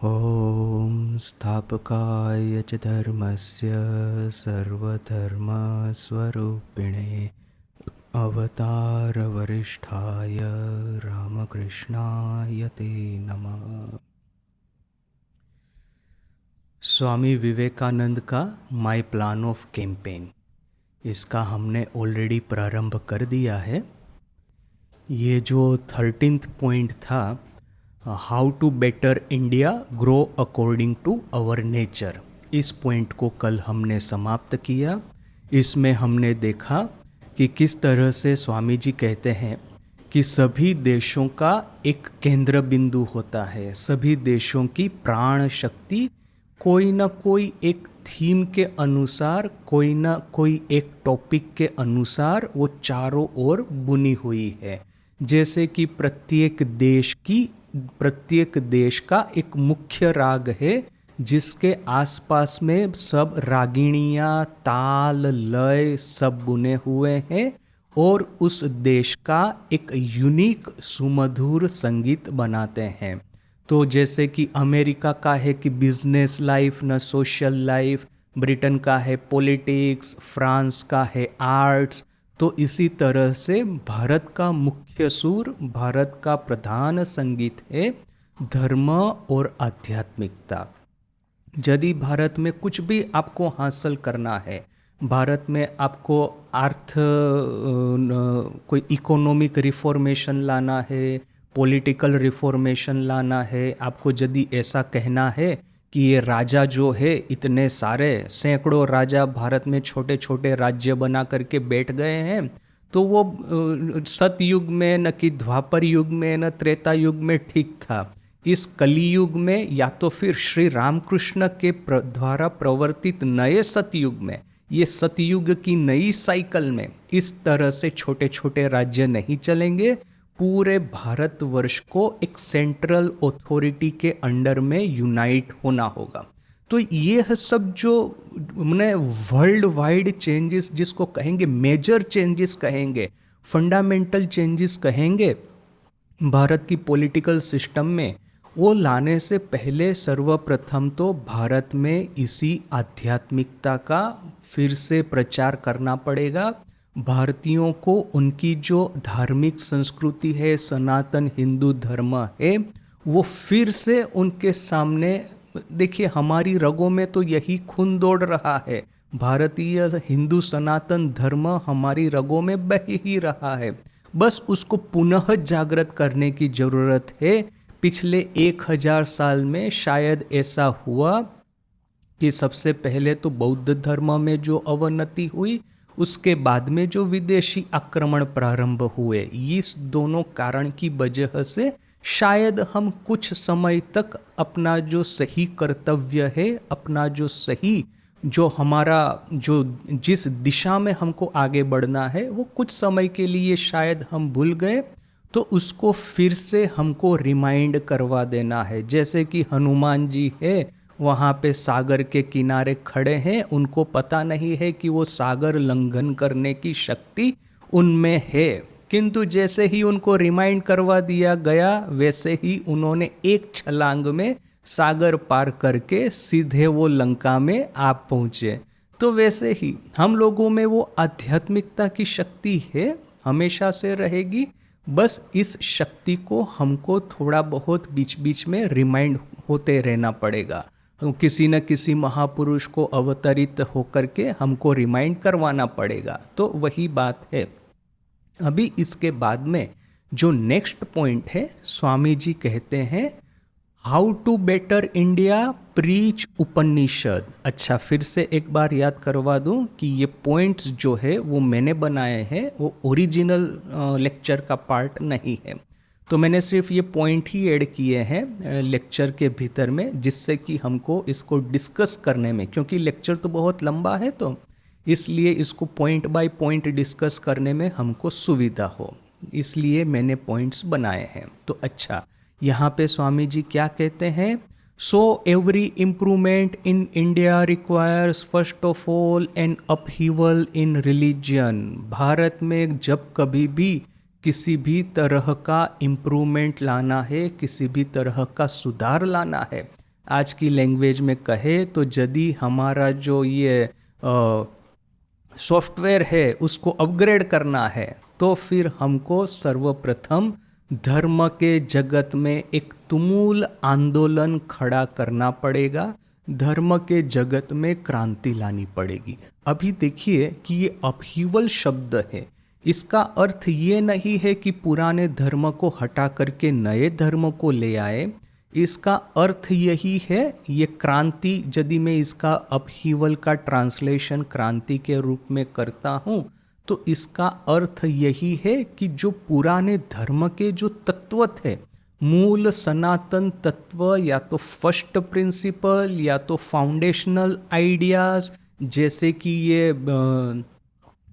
ॐ स्थापकाय च धर्मस्य सर्वधर्मस्वरूपिणे अवतारवरिष्ठाय रामकृष्णाय ते नमः। स्वामी विवेकानंद का माय प्लान ऑफ कैंपेन, इसका हमने ऑलरेडी प्रारंभ कर दिया है। ये जो 13th पॉइंट था, how to better India grow according to our nature, इस पॉइंट को कल हमने समाप्त किया। इसमें हमने देखा कि किस तरह से स्वामी जी कहते हैं कि सभी देशों का एक केंद्र बिंदु होता है, सभी देशों की प्राण शक्ति कोई ना कोई एक थीम के अनुसार, कोई ना कोई एक टॉपिक के अनुसार वो चारों ओर बुनी हुई है। जैसे कि प्रत्येक देश का एक मुख्य राग है जिसके आसपास में सब रागिणियाँ, ताल, लय सब बुने हुए हैं और उस देश का एक यूनिक सुमधुर संगीत बनाते हैं। तो जैसे कि अमेरिका का है कि बिजनेस लाइफ न सोशल लाइफ, ब्रिटेन का है पॉलिटिक्स, फ्रांस का है आर्ट्स, तो इसी तरह से भारत का मुख्य सुर, भारत का प्रधान संगीत है धर्म और आध्यात्मिकता। यदि भारत में कुछ भी आपको हासिल करना है, भारत में आपको कोई इकोनॉमिक रिफॉर्मेशन लाना है, पॉलिटिकल रिफॉर्मेशन लाना है, आपको यदि ऐसा कहना है कि ये राजा जो है इतने सारे सैकड़ों राजा भारत में छोटे छोटे राज्य बना करके बैठ गए हैं, तो वो सतयुग में न कि द्वापर युग में न त्रेता युग में ठीक था। इस कलियुग में या तो फिर श्री रामकृष्ण के द्वारा प्रवर्तित नए सतयुग में, ये सतयुग की नई साइकिल में इस तरह से छोटे छोटे राज्य नहीं चलेंगे। पूरे भारतवर्ष को एक सेंट्रल अथॉरिटी के अंडर में यूनाइट होना होगा। तो ये सब जो मैंने वर्ल्ड वाइड चेंजेस जिसको कहेंगे, मेजर चेंजेस कहेंगे, फंडामेंटल चेंजेस कहेंगे भारत की पॉलिटिकल सिस्टम में, वो लाने से पहले सर्वप्रथम तो भारत में इसी आध्यात्मिकता का फिर से प्रचार करना पड़ेगा। भारतीयों को उनकी जो धार्मिक संस्कृति है, सनातन हिंदू धर्म है, वो फिर से उनके सामने, देखिए हमारी रगों में तो यही खून दौड़ रहा है, भारतीय हिंदू सनातन धर्म हमारी रगों में बह ही रहा है, बस उसको पुनः जागृत करने की जरूरत है। पिछले 1000 साल में शायद ऐसा हुआ कि सबसे पहले तो बौद्ध धर्म में जो अवनति हुई, उसके बाद में जो विदेशी आक्रमण प्रारंभ हुए, इस दोनों कारण की वजह से शायद हम कुछ समय तक अपना जो सही कर्तव्य है, अपना जो सही, जो हमारा जो जिस दिशा में हमको आगे बढ़ना है, वो कुछ समय के लिए शायद हम भूल गए, तो उसको फिर से हमको रिमाइंड करवा देना है। जैसे कि हनुमान जी है, वहाँ पे सागर के किनारे खड़े हैं, उनको पता नहीं है कि वो सागर लंघन करने की शक्ति उनमें है, किंतु जैसे ही उनको रिमाइंड करवा दिया गया, वैसे ही उन्होंने एक छलांग में सागर पार करके सीधे वो लंका में आ पहुँचे। तो वैसे ही हम लोगों में वो आध्यात्मिकता की शक्ति है, हमेशा से रहेगी। बस इस शक्ति को हमको थोड़ा बहुत बीच बीच में रिमाइंड होते रहना पड़ेगा, किसी न किसी महापुरुष को अवतरित होकर के हमको रिमाइंड करवाना पड़ेगा। तो वही बात है। अभी इसके बाद में जो नेक्स्ट पॉइंट है, स्वामी जी कहते हैं how to better India preach Upanishad. अच्छा, फिर से एक बार याद करवा दूं कि ये पॉइंट्स जो है वो मैंने बनाए हैं, वो ओरिजिनल लेक्चर का पार्ट नहीं है। तो मैंने सिर्फ ये पॉइंट ही ऐड किए हैं लेक्चर के भीतर में, जिससे कि हमको इसको डिस्कस करने में, क्योंकि लेक्चर तो बहुत लंबा है, तो इसलिए इसको पॉइंट बाय पॉइंट डिस्कस करने में हमको सुविधा हो, इसलिए मैंने पॉइंट्स बनाए हैं। तो अच्छा, यहाँ पे स्वामी जी क्या कहते हैं, so every improvement in India requires first of all an upheaval in religion. Bharat में जब कभी भी किसी भी तरह का इम्प्रूवमेंट लाना है, किसी भी तरह का सुधार लाना है, आज की लैंग्वेज में कहे तो यदि हमारा जो ये सॉफ्टवेयर है उसको अपग्रेड करना है तो फिर हमको सर्वप्रथम धर्म के जगत में एक तुमूल आंदोलन खड़ा करना पड़ेगा, धर्म के जगत में क्रांति लानी पड़ेगी। अभी देखिए कि ये अपहीवल शब्द है, इसका अर्थ ये नहीं है कि पुराने धर्म को हटा करके नए धर्म को ले आए, इसका अर्थ यही है, ये क्रांति यदि मैं इसका अपहीवल का ट्रांसलेशन क्रांति के रूप में करता हूँ तो इसका अर्थ यही है कि जो पुराने धर्म के जो तत्व थे, मूल सनातन तत्व या तो फर्स्ट प्रिंसिपल या तो फाउंडेशनल आइडियाज, जैसे कि ये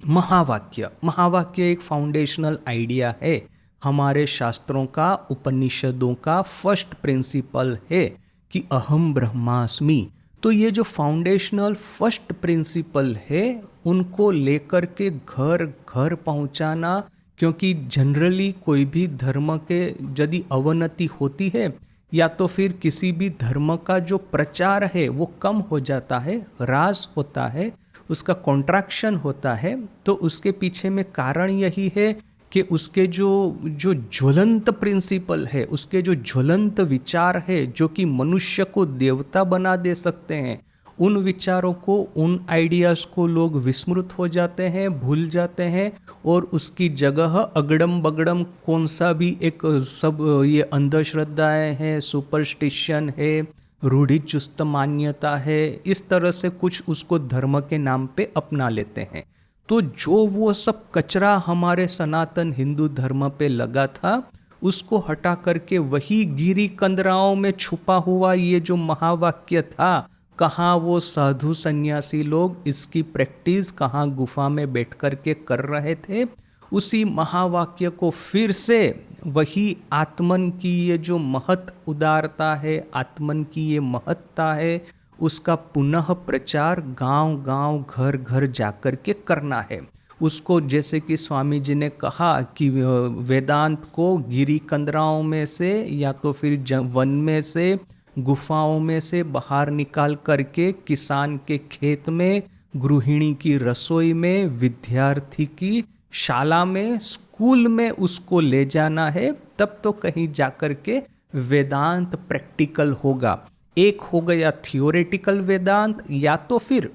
महावाक्य एक फाउंडेशनल आइडिया है, हमारे शास्त्रों का उपनिषदों का फर्स्ट प्रिंसिपल है कि अहम ब्रह्मास्मि। तो ये जो फाउंडेशनल फर्स्ट प्रिंसिपल है उनको लेकर के घर घर पहुंचाना, क्योंकि जनरली कोई भी धर्म के यदि अवनति होती है या तो फिर किसी भी धर्म का जो प्रचार है वो कम हो जाता है, ह्रास होता है, उसका कॉन्ट्रैक्शन होता है, तो उसके पीछे में कारण यही है कि उसके जो ज्वलंत प्रिंसिपल है, उसके जो ज्वलंत विचार है जो कि मनुष्य को देवता बना दे सकते हैं, उन विचारों को, उन आइडियाज़ को लोग विस्मृत हो जाते हैं, भूल जाते हैं और उसकी जगह अगड़म बगड़म कौन सा भी एक सब ये अंधश्रद्धाएं हैं, सुपरस्टिशन है, रूढ़ि चुस्त मान्यता है, इस तरह से कुछ उसको धर्म के नाम पे अपना लेते हैं। तो जो वो सब कचरा हमारे सनातन हिंदू धर्म पे लगा था उसको हटा करके वही गिरी कंदराओं में छुपा हुआ ये जो महावाक्य था, कहाँ वो साधु सन्यासी लोग इसकी प्रैक्टिस कहाँ गुफा में बैठ कर के कर रहे थे, उसी महावाक्य को फिर से वही आत्मन की ये जो महत उदारता है, आत्मन की ये महत्ता है, उसका पुनः प्रचार गांव गांव घर घर जाकर के करना है। उसको जैसे कि स्वामी जी ने कहा कि वेदांत को गिरी कंदराओं में से या तो फिर वन में से, गुफाओं में से बाहर निकाल करके किसान के खेत में, गृहिणी की रसोई में, विद्यार्थी की शाला में, स्कूल में उसको ले जाना है, तब तो कहीं जाकर के वेदांत प्रैक्टिकल होगा। एक हो गया थियोरेटिकल वेदांत, या तो फिर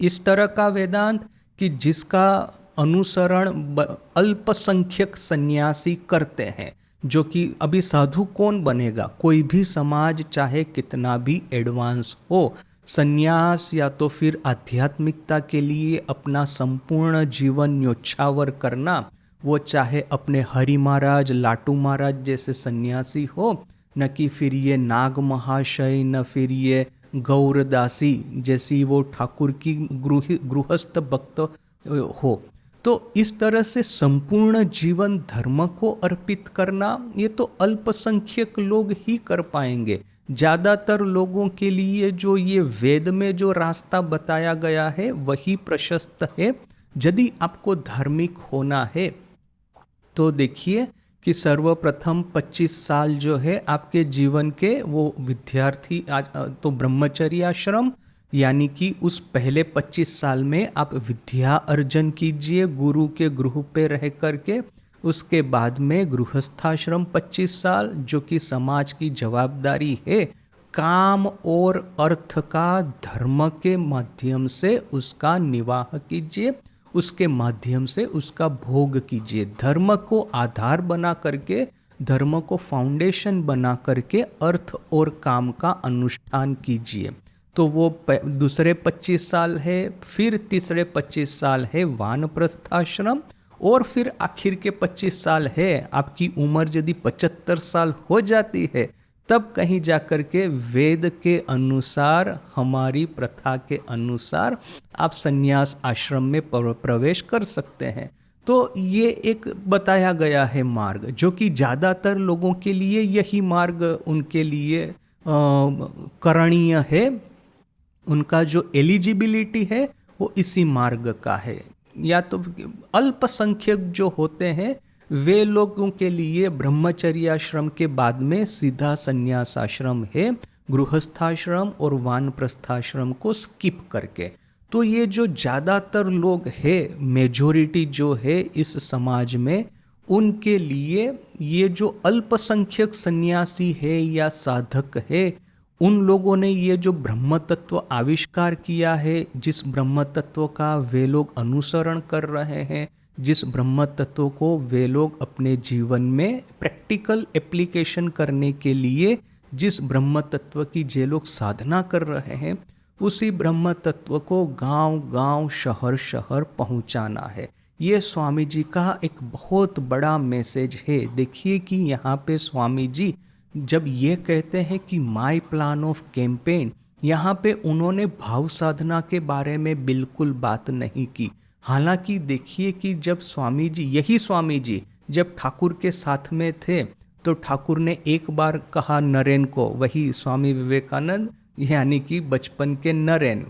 इस तरह का वेदांत कि जिसका अनुसरण अल्पसंख्यक सन्यासी करते हैं, जो कि अभी साधु कौन बनेगा, कोई भी समाज चाहे कितना भी एडवांस हो, सन्यास या तो फिर आध्यात्मिकता के लिए अपना संपूर्ण जीवन न्योछावर करना, वो चाहे अपने हरि महाराज, लाटू महाराज जैसे सन्यासी हो, न कि फिर ये नाग महाशय, न फिर ये गौरदासी जैसी वो ठाकुर की गृहस्थ भक्त हो। तो इस तरह से संपूर्ण जीवन धर्म को अर्पित करना ये तो अल्पसंख्यक लोग ही कर पाएंगे। ज़्यादातर लोगों के लिए जो ये वेद में जो रास्ता बताया गया है वही प्रशस्त है। यदि आपको धार्मिक होना है तो देखिए कि सर्वप्रथम 25 साल जो है आपके जीवन के वो विद्यार्थी तो ब्रह्मचर्य आश्रम, यानी कि उस पहले 25 साल में आप विद्या अर्जन कीजिए गुरु के गृह पे रह करके। उसके बाद में गृहस्थाश्रम 25 साल, जो कि समाज की जवाबदारी है, काम और अर्थ का धर्म के माध्यम से उसका निर्वाह कीजिए, उसके माध्यम से उसका भोग कीजिए। धर्म को आधार बना करके, धर्म को फाउंडेशन बना करके अर्थ और काम का अनुष्ठान कीजिए। तो वो दूसरे 25 साल है, फिर तीसरे 25 साल है वानप्रस्थाश्रम, और फिर आखिर के 25 साल है आपकी उम्र यदि 75 साल हो जाती है तब कहीं जाकर के वेद के अनुसार, हमारी प्रथा के अनुसार आप संन्यास आश्रम में प्रवेश कर सकते हैं। तो ये एक बताया गया है मार्ग, जो कि ज़्यादातर लोगों के लिए यही मार्ग उनके लिए करणीय है। उनका जो एलिजिबिलिटी है वो इसी मार्ग का है। या तो अल्पसंख्यक जो होते हैं वे लोगों के लिए ब्रह्मचर्य आश्रम के बाद में सीधा संन्यास आश्रम है, गृहस्थाश्रम और वानप्रस्थाश्रम को स्किप करके। तो ये जो ज़्यादातर लोग हैं, मेजॉरिटी जो है इस समाज में, उनके लिए ये जो अल्पसंख्यक सन्यासी है या साधक है, उन लोगों ने ये जो ब्रह्म तत्व आविष्कार किया है, जिस ब्रह्म तत्व का वे लोग अनुसरण कर रहे हैं, जिस ब्रह्म तत्व को वे लोग अपने जीवन में प्रैक्टिकल एप्लीकेशन करने के लिए जिस ब्रह्म तत्व की जे लोग साधना कर रहे हैं, उसी ब्रह्म तत्व को गांव गांव शहर शहर पहुंचाना है। ये स्वामी जी का एक बहुत बड़ा मैसेज है। देखिए कि यहाँ पे स्वामी जी जब ये कहते हैं कि माय प्लान ऑफ कैंपेन, यहाँ पे उन्होंने भाव साधना के बारे में बिल्कुल बात नहीं की। हालांकि देखिए कि जब स्वामी जी, यही स्वामी जी जब ठाकुर के साथ में थे, तो ठाकुर ने एक बार कहा नरेन को, वही स्वामी विवेकानंद यानी कि बचपन के नरेन,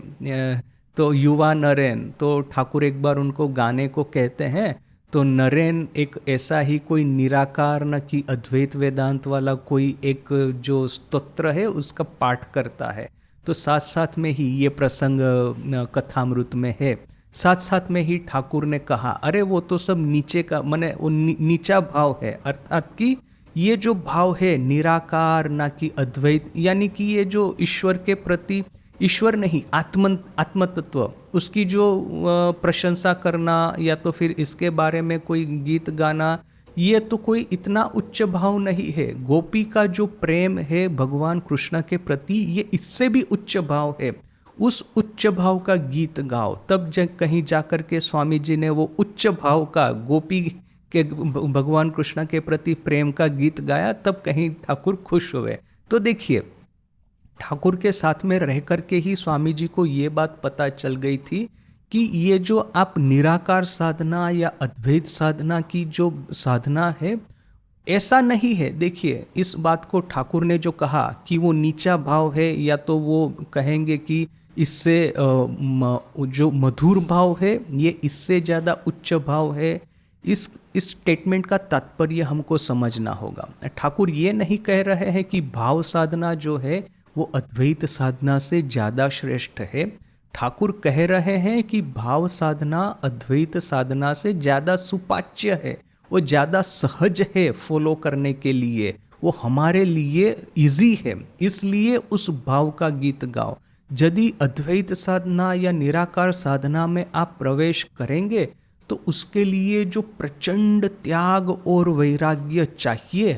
तो युवा नरेन, तो ठाकुर एक बार उनको गाने को कहते हैं, तो नरेन एक ऐसा ही कोई निराकार न कि अद्वैत वेदांत वाला कोई एक जो स्तोत्र है उसका पाठ करता है। तो साथ साथ में ही ये प्रसंग कथामृत में है। साथ साथ में ही ठाकुर ने कहा, अरे वो तो सब नीचे का, माने वो नीचा भाव है, अर्थात कि ये जो भाव है निराकार ना कि अद्वैत, यानी कि ये जो ईश्वर के प्रति, ईश्वर नहीं आत्म तत्व, उसकी जो प्रशंसा करना या तो फिर इसके बारे में कोई गीत गाना, ये तो कोई इतना उच्च भाव नहीं है। गोपी का जो प्रेम है भगवान कृष्ण के प्रति, ये इससे भी उच्च भाव है। उस उच्च भाव का गीत गाओ। तब कहीं जाकर के स्वामी जी ने वो उच्च भाव का गोपी के भगवान कृष्ण के प्रति प्रेम का गीत गाया, तब कहीं ठाकुर खुश हुए। तो देखिए, ठाकुर के साथ में रह करके ही स्वामी जी को ये बात पता चल गई थी कि ये जो आप निराकार साधना या अद्वैत साधना की जो साधना है, ऐसा नहीं है। देखिए, इस बात को ठाकुर ने जो कहा कि वो नीचा भाव है, या तो वो कहेंगे कि इससे जो मधुर भाव है ये इससे ज़्यादा उच्च भाव है, इस स्टेटमेंट का तात्पर्य हमको समझना होगा। ठाकुर ये नहीं कह रहे हैं कि भाव साधना जो है वो अद्वैत साधना से ज़्यादा श्रेष्ठ है। ठाकुर कह रहे हैं कि भाव साधना अद्वैत साधना से ज़्यादा सुपाच्य है, वो ज़्यादा सहज है फॉलो करने के लिए, वो हमारे लिए इजी है, इसलिए उस भाव का गीत गाओ। यदि अद्वैत साधना या निराकार साधना में आप प्रवेश करेंगे तो उसके लिए जो प्रचंड त्याग और वैराग्य चाहिए,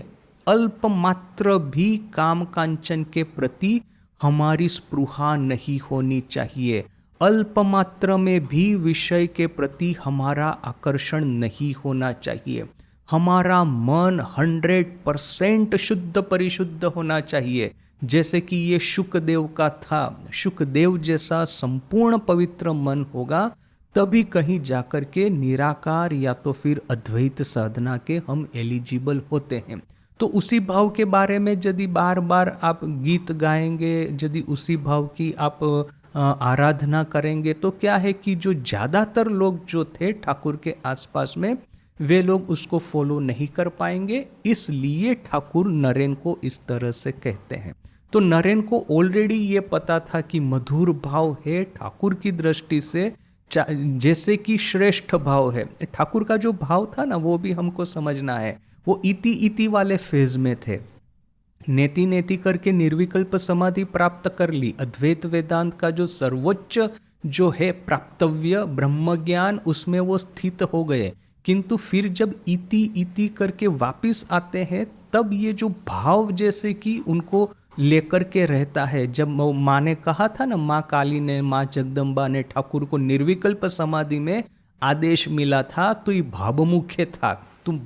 अल्प मात्र भी काम कांचन के प्रति हमारी स्पृहा नहीं होनी चाहिए, अल्प मात्र में भी विषय के प्रति हमारा आकर्षण नहीं होना चाहिए, हमारा मन 100% शुद्ध परिशुद्ध होना चाहिए, जैसे कि ये शुकदेव का था। शुकदेव जैसा संपूर्ण पवित्र मन होगा तभी कहीं जाकर के निराकार या तो फिर अद्वैत साधना के हम एलिजिबल होते हैं। तो उसी भाव के बारे में यदि बार बार आप गीत गाएंगे, यदि उसी भाव की आप आराधना करेंगे, तो क्या है कि जो ज़्यादातर लोग जो थे ठाकुर के आसपास में, वे लोग उसको फॉलो नहीं कर पाएंगे। इसलिए ठाकुर नरेन को इस तरह से कहते हैं। तो नरेन को ऑलरेडी ये पता था कि मधुर भाव है ठाकुर की दृष्टि से जैसे कि श्रेष्ठ भाव है। ठाकुर का जो भाव था ना, वो भी हमको समझना है, वो इति इति वाले फेज में थे। नेति नेति करके निर्विकल्प समाधि प्राप्त कर ली, अद्वैत वेदांत का जो सर्वोच्च जो है प्राप्तव्य ब्रह्म ज्ञान, उसमें वो स्थित हो गए। किंतु फिर जब इति इति करके वापिस आते हैं, तब ये जो भाव जैसे कि उनको लेकर के रहता है। जब माँ ने कहा था ना, माँ काली ने, माँ जगदम्बा ने ठाकुर को निर्विकल्प समाधि में आदेश मिला था, तो ये भावमुख्य था, तुम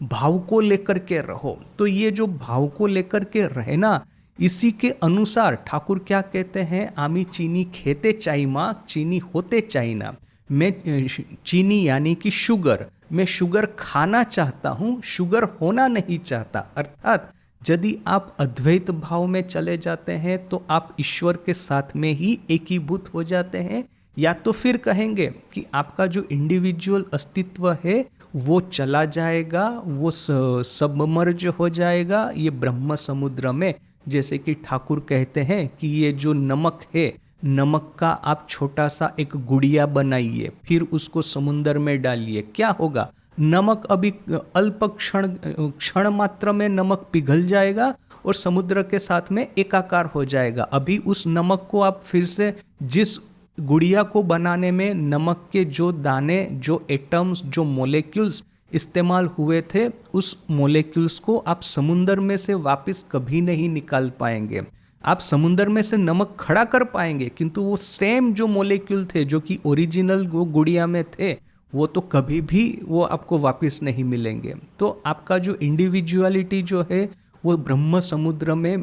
भाव को लेकर के रहो। तो ये जो भाव को लेकर के रहना, इसी के अनुसार ठाकुर क्या कहते हैं, आमी चीनी खेते चाई माँ, चीनी होते चाई ना। मैं चीनी यानी कि शुगर, मैं शुगर खाना चाहता हूँ, शुगर होना नहीं चाहता। अर्थात यदि आप अद्वैत भाव में चले जाते हैं तो आप ईश्वर के साथ में ही एकीभूत हो जाते हैं, या तो फिर कहेंगे कि आपका जो इंडिविजुअल अस्तित्व है वो चला जाएगा, वो सबमर्ज हो जाएगा ये ब्रह्म समुद्र में, जैसे कि ठाकुर कहते हैं कि ये जो नमक है, नमक का आप छोटा सा एक गुड़िया बनाइए, फिर उसको समुंदर में डालिए, क्या होगा? नमक अभी अल्प क्षण मात्र में नमक पिघल जाएगा और समुद्र के साथ में एकाकार हो जाएगा। अभी उस नमक को आप फिर से, जिस गुड़िया को बनाने में नमक के जो दाने, जो एटम्स, जो मोलेक्यूल्स इस्तेमाल हुए थे, उस मोलेक्यूल्स को आप समुंदर में से वापस कभी नहीं निकाल पाएंगे। आप समुंदर में से नमक खड़ा कर पाएंगे, किंतु वो सेम जो मोलेक्यूल थे जो कि ओरिजिनल वो गुड़िया में थे, वो तो कभी भी वो आपको वापस नहीं मिलेंगे। तो आपका जो इंडिविजुअलिटी जो है वो ब्रह्म समुद्र में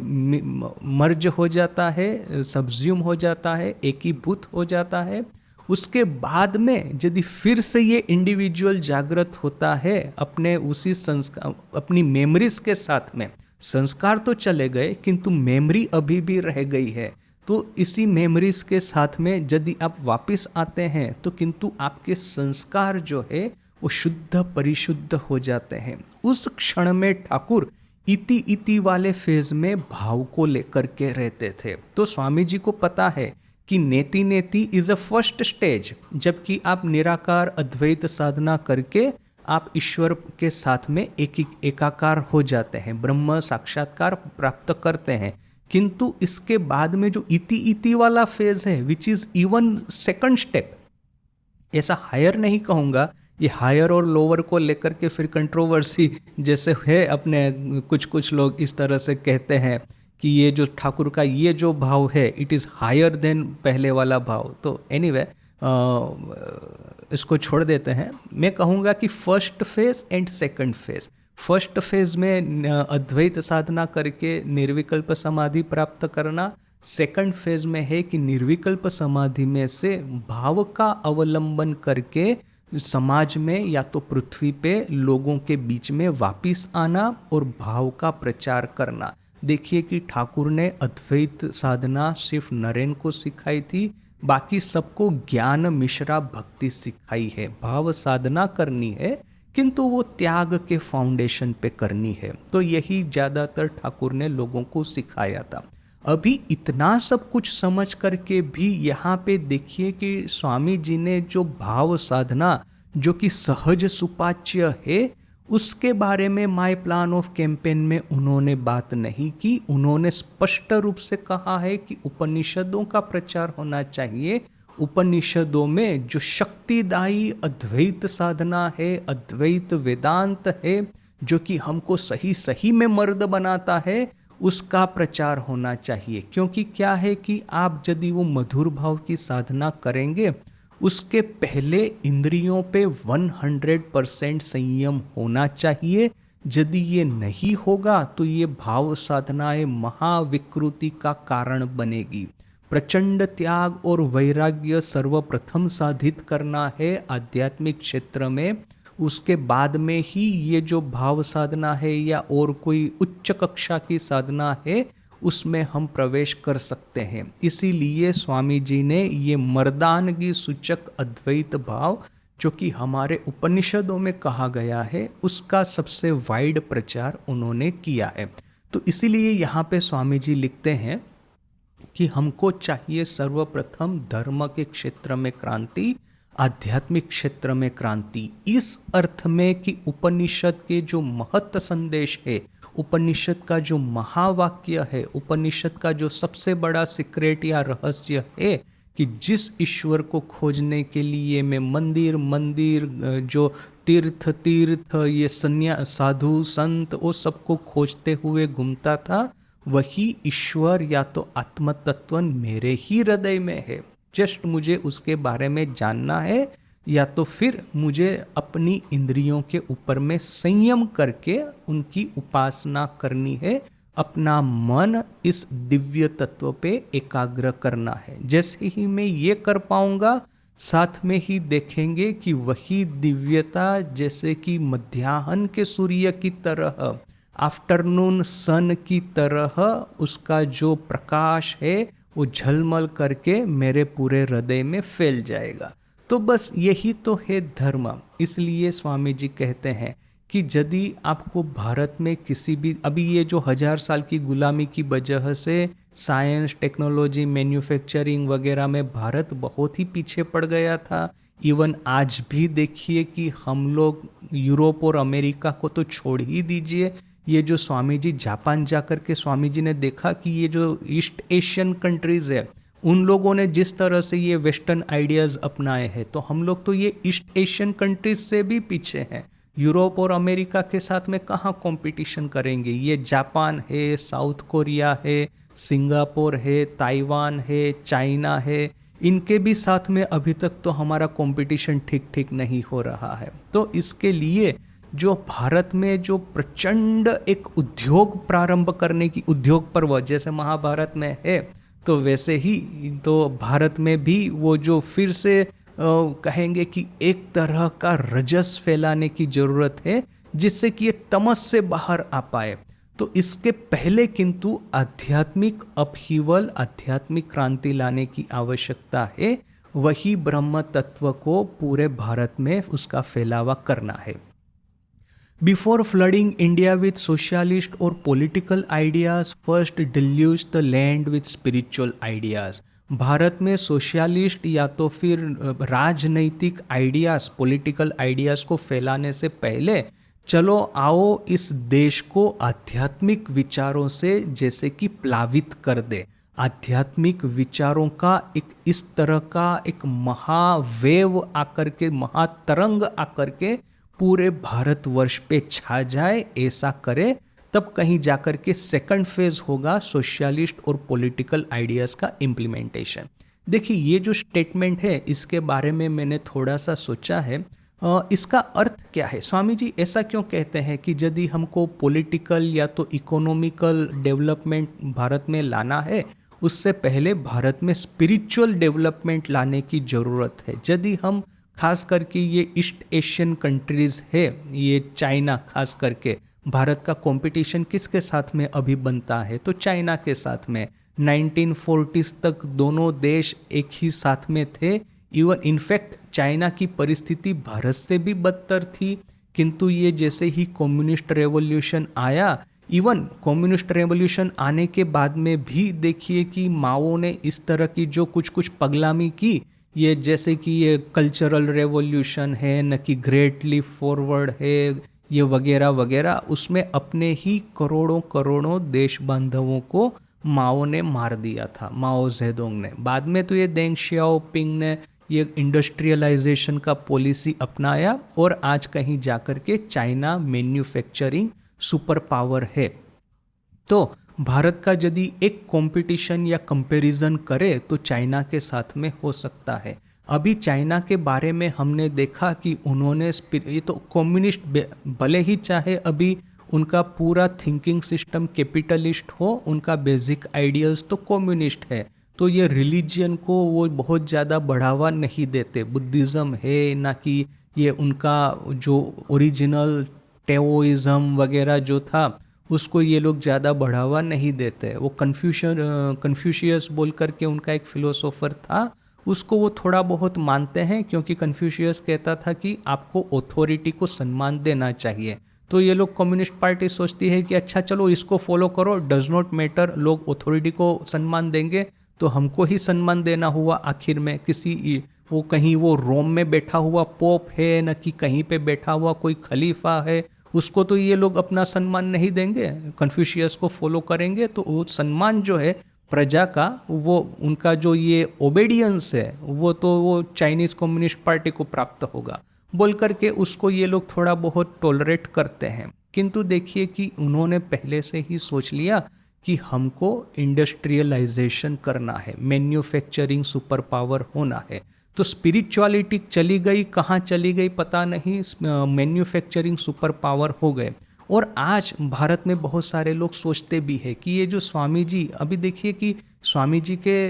मर्ज हो जाता है, सब्ज्यूम हो जाता है, एकीभूत हो जाता है। उसके बाद में यदि फिर से ये इंडिविजुअल जागृत होता है अपने उसी संस्कार, अपनी मेमोरीज के साथ में, संस्कार तो चले गए किंतु मेमोरी अभी भी रह गई है, तो इसी मेमोरीज के साथ में यदि आप वापस आते हैं तो किंतु आपके संस्कार जो है वो शुद्ध परिशुद्ध हो जाते हैं। उस क्षण में ठाकुर इति इति वाले फेज में भाव को लेकर के रहते थे। तो स्वामी जी को पता है कि नेति नेति इज अ फर्स्ट स्टेज, जबकि आप निराकार अद्वैत साधना करके आप ईश्वर के साथ में एकाकार हो जाते हैं, ब्रह्म साक्षात्कार प्राप्त करते हैं। किंतु इसके बाद में जो इति इति वाला फेज है, which is even second step, ऐसा हायर नहीं कहूँगा, ये हायर और लोअर को लेकर के फिर कंट्रोवर्सी जैसे है, अपने कुछ लोग इस तरह से कहते हैं कि ये जो ठाकुर का ये जो भाव है इट इज़ हायर देन पहले वाला भाव। तो एनीवे इसको छोड़ देते हैं। मैं कहूँगा कि first phase and second phase, first phase में अद्वैत साधना करके निर्विकल्प समाधि प्राप्त करना, सेकंड फेज में है कि निर्विकल्प समाधि में से भाव का अवलंबन करके समाज में या तो पृथ्वी पे लोगों के बीच में वापिस आना और भाव का प्रचार करना। देखिए कि ठाकुर ने अद्वैत साधना सिर्फ नरेन को सिखाई थी, बाकी सबको ज्ञान मिश्रा भक्ति सिखाई है। भाव साधना करनी है किंतु वो त्याग के फाउंडेशन पे करनी है। तो यही ज़्यादातर ठाकुर ने लोगों को सिखाया था। अभी इतना सब कुछ समझ करके भी यहाँ पे देखिए कि स्वामी जी ने जो भाव साधना जो कि सहज सुपाच्य है, उसके बारे में माय प्लान ऑफ कैंपेन में उन्होंने बात नहीं की। उन्होंने स्पष्ट रूप से कहा है कि उपनिषदों का प्रचार होना चाहिए। उपनिषदों में जो शक्तिदायी अद्वैत साधना है, अद्वैत वेदांत है, जो कि हमको सही सही में मर्द बनाता है, उसका प्रचार होना चाहिए। क्योंकि क्या है कि आप यदि वो मधुर भाव की साधना करेंगे, उसके पहले इंद्रियों पे 100% संयम होना चाहिए। यदि ये नहीं होगा तो ये भाव साधनाएं महाविकृति का कारण बनेगी। प्रचंड त्याग और वैराग्य सर्वप्रथम साधित करना है आध्यात्मिक क्षेत्र में, उसके बाद में ही ये जो भाव साधना है या और कोई उच्च कक्षा की साधना है उसमें हम प्रवेश कर सकते हैं। इसीलिए स्वामी जी ने ये मर्दानगी सूचक अद्वैत भाव जो कि हमारे उपनिषदों में कहा गया है, उसका सबसे वाइड प्रचार उन्होंने किया है। तो इसीलिए यहाँ पे स्वामी जी लिखते हैं कि हमको चाहिए सर्वप्रथम धर्म के क्षेत्र में क्रांति, आध्यात्मिक क्षेत्र में क्रांति। इस अर्थ में कि उपनिषद के जो महत्व संदेश है, उपनिषद का जो महावाक्य है, उपनिषद का जो सबसे बड़ा सीक्रेट या रहस्य है कि जिस ईश्वर को खोजने के लिए मैं मंदिर मंदिर, जो तीर्थ तीर्थ, ये साधु संत, वो सबको खोजते हुए घूमता था, वही ईश्वर या तो आत्म तत्व मेरे ही हृदय में है। जस्ट मुझे उसके बारे में जानना है, या तो फिर मुझे अपनी इंद्रियों के ऊपर में संयम करके उनकी उपासना करनी है, अपना मन इस दिव्य तत्व पे एकाग्र करना है। जैसे ही मैं ये कर पाऊंगा, साथ में ही देखेंगे कि वही दिव्यता जैसे कि मध्याह्न के सूर्य की तरह, आफ्टरनून सन की तरह, उसका जो प्रकाश है वो झलमल करके मेरे पूरे हृदय में फैल जाएगा। तो बस यही तो है धर्म। इसलिए स्वामी जी कहते हैं कि यदि आपको भारत में किसी भी अभी ये जो 1000 साल की गुलामी की वजह से साइंस टेक्नोलॉजी मैन्युफैक्चरिंग वगैरह में भारत बहुत ही पीछे पड़ गया था। इवन आज भी देखिए कि हम लोग यूरोप और अमेरिका को तो छोड़ ही दीजिए, ये जो स्वामी जी जापान जाकर के स्वामी जी ने देखा कि ये जो ईस्ट एशियन कंट्रीज़ है उन लोगों ने जिस तरह से ये वेस्टर्न आइडियाज़ अपनाए हैं, तो हम लोग तो ये ईस्ट एशियन कंट्रीज से भी पीछे हैं। यूरोप और अमेरिका के साथ में कहाँ कंपटीशन करेंगे। ये जापान है, साउथ कोरिया है, सिंगापुर है, ताइवान है, चाइना है, इनके भी साथ में अभी तक तो हमारा कंपटीशन ठीक ठीक नहीं हो रहा है। तो इसके लिए जो भारत में जो प्रचंड एक उद्योग प्रारंभ करने की उद्योग पर्व जैसे महाभारत में है, तो वैसे ही तो भारत में भी वो जो फिर से कहेंगे कि एक तरह का रजस फैलाने की ज़रूरत है जिससे कि ये तमस से बाहर आ पाए। तो इसके पहले किंतु आध्यात्मिक अपहीवल, आध्यात्मिक क्रांति लाने की आवश्यकता है। वही ब्रह्म तत्व को पूरे भारत में उसका फैलावा करना है। Before flooding India with socialist or political ideas, first deluge the land with spiritual ideas. Bharat में सोशलिस्ट या तो फिर राजनैतिक आइडियाज़, पॉलिटिकल आइडियाज़ को फैलाने से पहले चलो आओ इस देश को आध्यात्मिक विचारों से जैसे कि प्लावित कर दे। आध्यात्मिक विचारों का एक इस तरह का एक महावेव आकर के, महातरंग आकर के पूरे भारतवर्ष पे छा जाए, ऐसा करे, तब कहीं जाकर के सेकंड फेज होगा सोशलिस्ट और पॉलिटिकल आइडियाज़ का इम्प्लीमेंटेशन। देखिए ये जो स्टेटमेंट है इसके बारे में मैंने थोड़ा सा सोचा है। इसका अर्थ क्या है? स्वामी जी ऐसा क्यों कहते हैं कि यदि हमको पॉलिटिकल या तो इकोनॉमिकल डेवलपमेंट भारत में लाना है, उससे पहले भारत में स्पिरिचुअल डेवलपमेंट लाने की ज़रूरत है। यदि हम खास करके ये ईस्ट एशियन कंट्रीज़ है, ये चाइना खास करके, भारत का कंपटीशन किसके साथ में अभी बनता है? तो चाइना के साथ में। 1940s तक दोनों देश एक ही साथ में थे। इवन इनफैक्ट चाइना की परिस्थिति भारत से भी बदतर थी, किंतु ये जैसे ही कम्युनिस्ट रेवोल्यूशन आया, इवन कम्युनिस्ट रेवोल्यूशन आने के बाद में भी देखिए कि माओ ने इस तरह की जो कुछ कुछ पगलामी की, ये जैसे कि ये कल्चरल रेवोल्यूशन है न कि ग्रेट लीप फॉरवर्ड है, ये वगैरह वगैरह, उसमें अपने ही करोड़ों करोड़ों देश बांधवों को माओ ने मार दिया था, माओ जेडोंग ने। बाद में तो ये देंग शियाओपिंग ने ये इंडस्ट्रियलाइजेशन का पॉलिसी अपनाया और आज कहीं जाकर के चाइना मैन्युफैक्चरिंग सुपर पावर है। तो भारत का यदि एक कंपटीशन या कंपैरिजन करे तो चाइना के साथ में हो सकता है। अभी चाइना के बारे में हमने देखा कि उन्होंने ये तो कम्युनिस्ट, भले ही चाहे अभी उनका पूरा थिंकिंग सिस्टम कैपिटलिस्ट हो, उनका बेसिक आइडियल्स तो कम्युनिस्ट है, तो ये रिलीजियन को वो बहुत ज़्यादा बढ़ावा नहीं देते। बुद्धिज़्म है ना कि ये उनका जो ओरिजिनल टेओइज़म वगैरह जो था उसको ये लोग ज़्यादा बढ़ावा नहीं देते। वो कन्फ्यूशियस बोल करके उनका एक फिलोसोफर था, उसको वो थोड़ा बहुत मानते हैं, क्योंकि कन्फ्यूशियस कहता था कि आपको अथॉरिटी को सम्मान देना चाहिए। तो ये लोग कम्युनिस्ट पार्टी सोचती है कि अच्छा चलो इसको फॉलो करो, डज नॉट मैटर, लोग अथॉरिटी को सम्मान देंगे तो हमको ही सम्मान देना हुआ। आखिर में किसी वो कहीं वो रोम में बैठा हुआ पोप है न कि कहीं पे बैठा हुआ कोई खलीफा है, उसको तो ये लोग अपना सम्मान नहीं देंगे। कन्फ्यूशियस को फॉलो करेंगे तो वो सम्मान जो है प्रजा का, वो उनका जो ये ओबेडियंस है वो तो वो चाइनीज़ कम्युनिस्ट पार्टी को प्राप्त होगा बोल करके उसको ये लोग थोड़ा बहुत टॉलरेट करते हैं। किंतु देखिए कि उन्होंने पहले से ही सोच लिया कि हमको इंडस्ट्रियलाइजेशन करना है, मैन्युफैक्चरिंग सुपर पावर होना है। तो स्पिरिचुअलिटी चली गई, कहाँ चली गई पता नहीं, मैन्युफैक्चरिंग सुपर पावर हो गए। और आज भारत में बहुत सारे लोग सोचते भी है कि ये जो स्वामी जी, अभी देखिए कि स्वामी जी के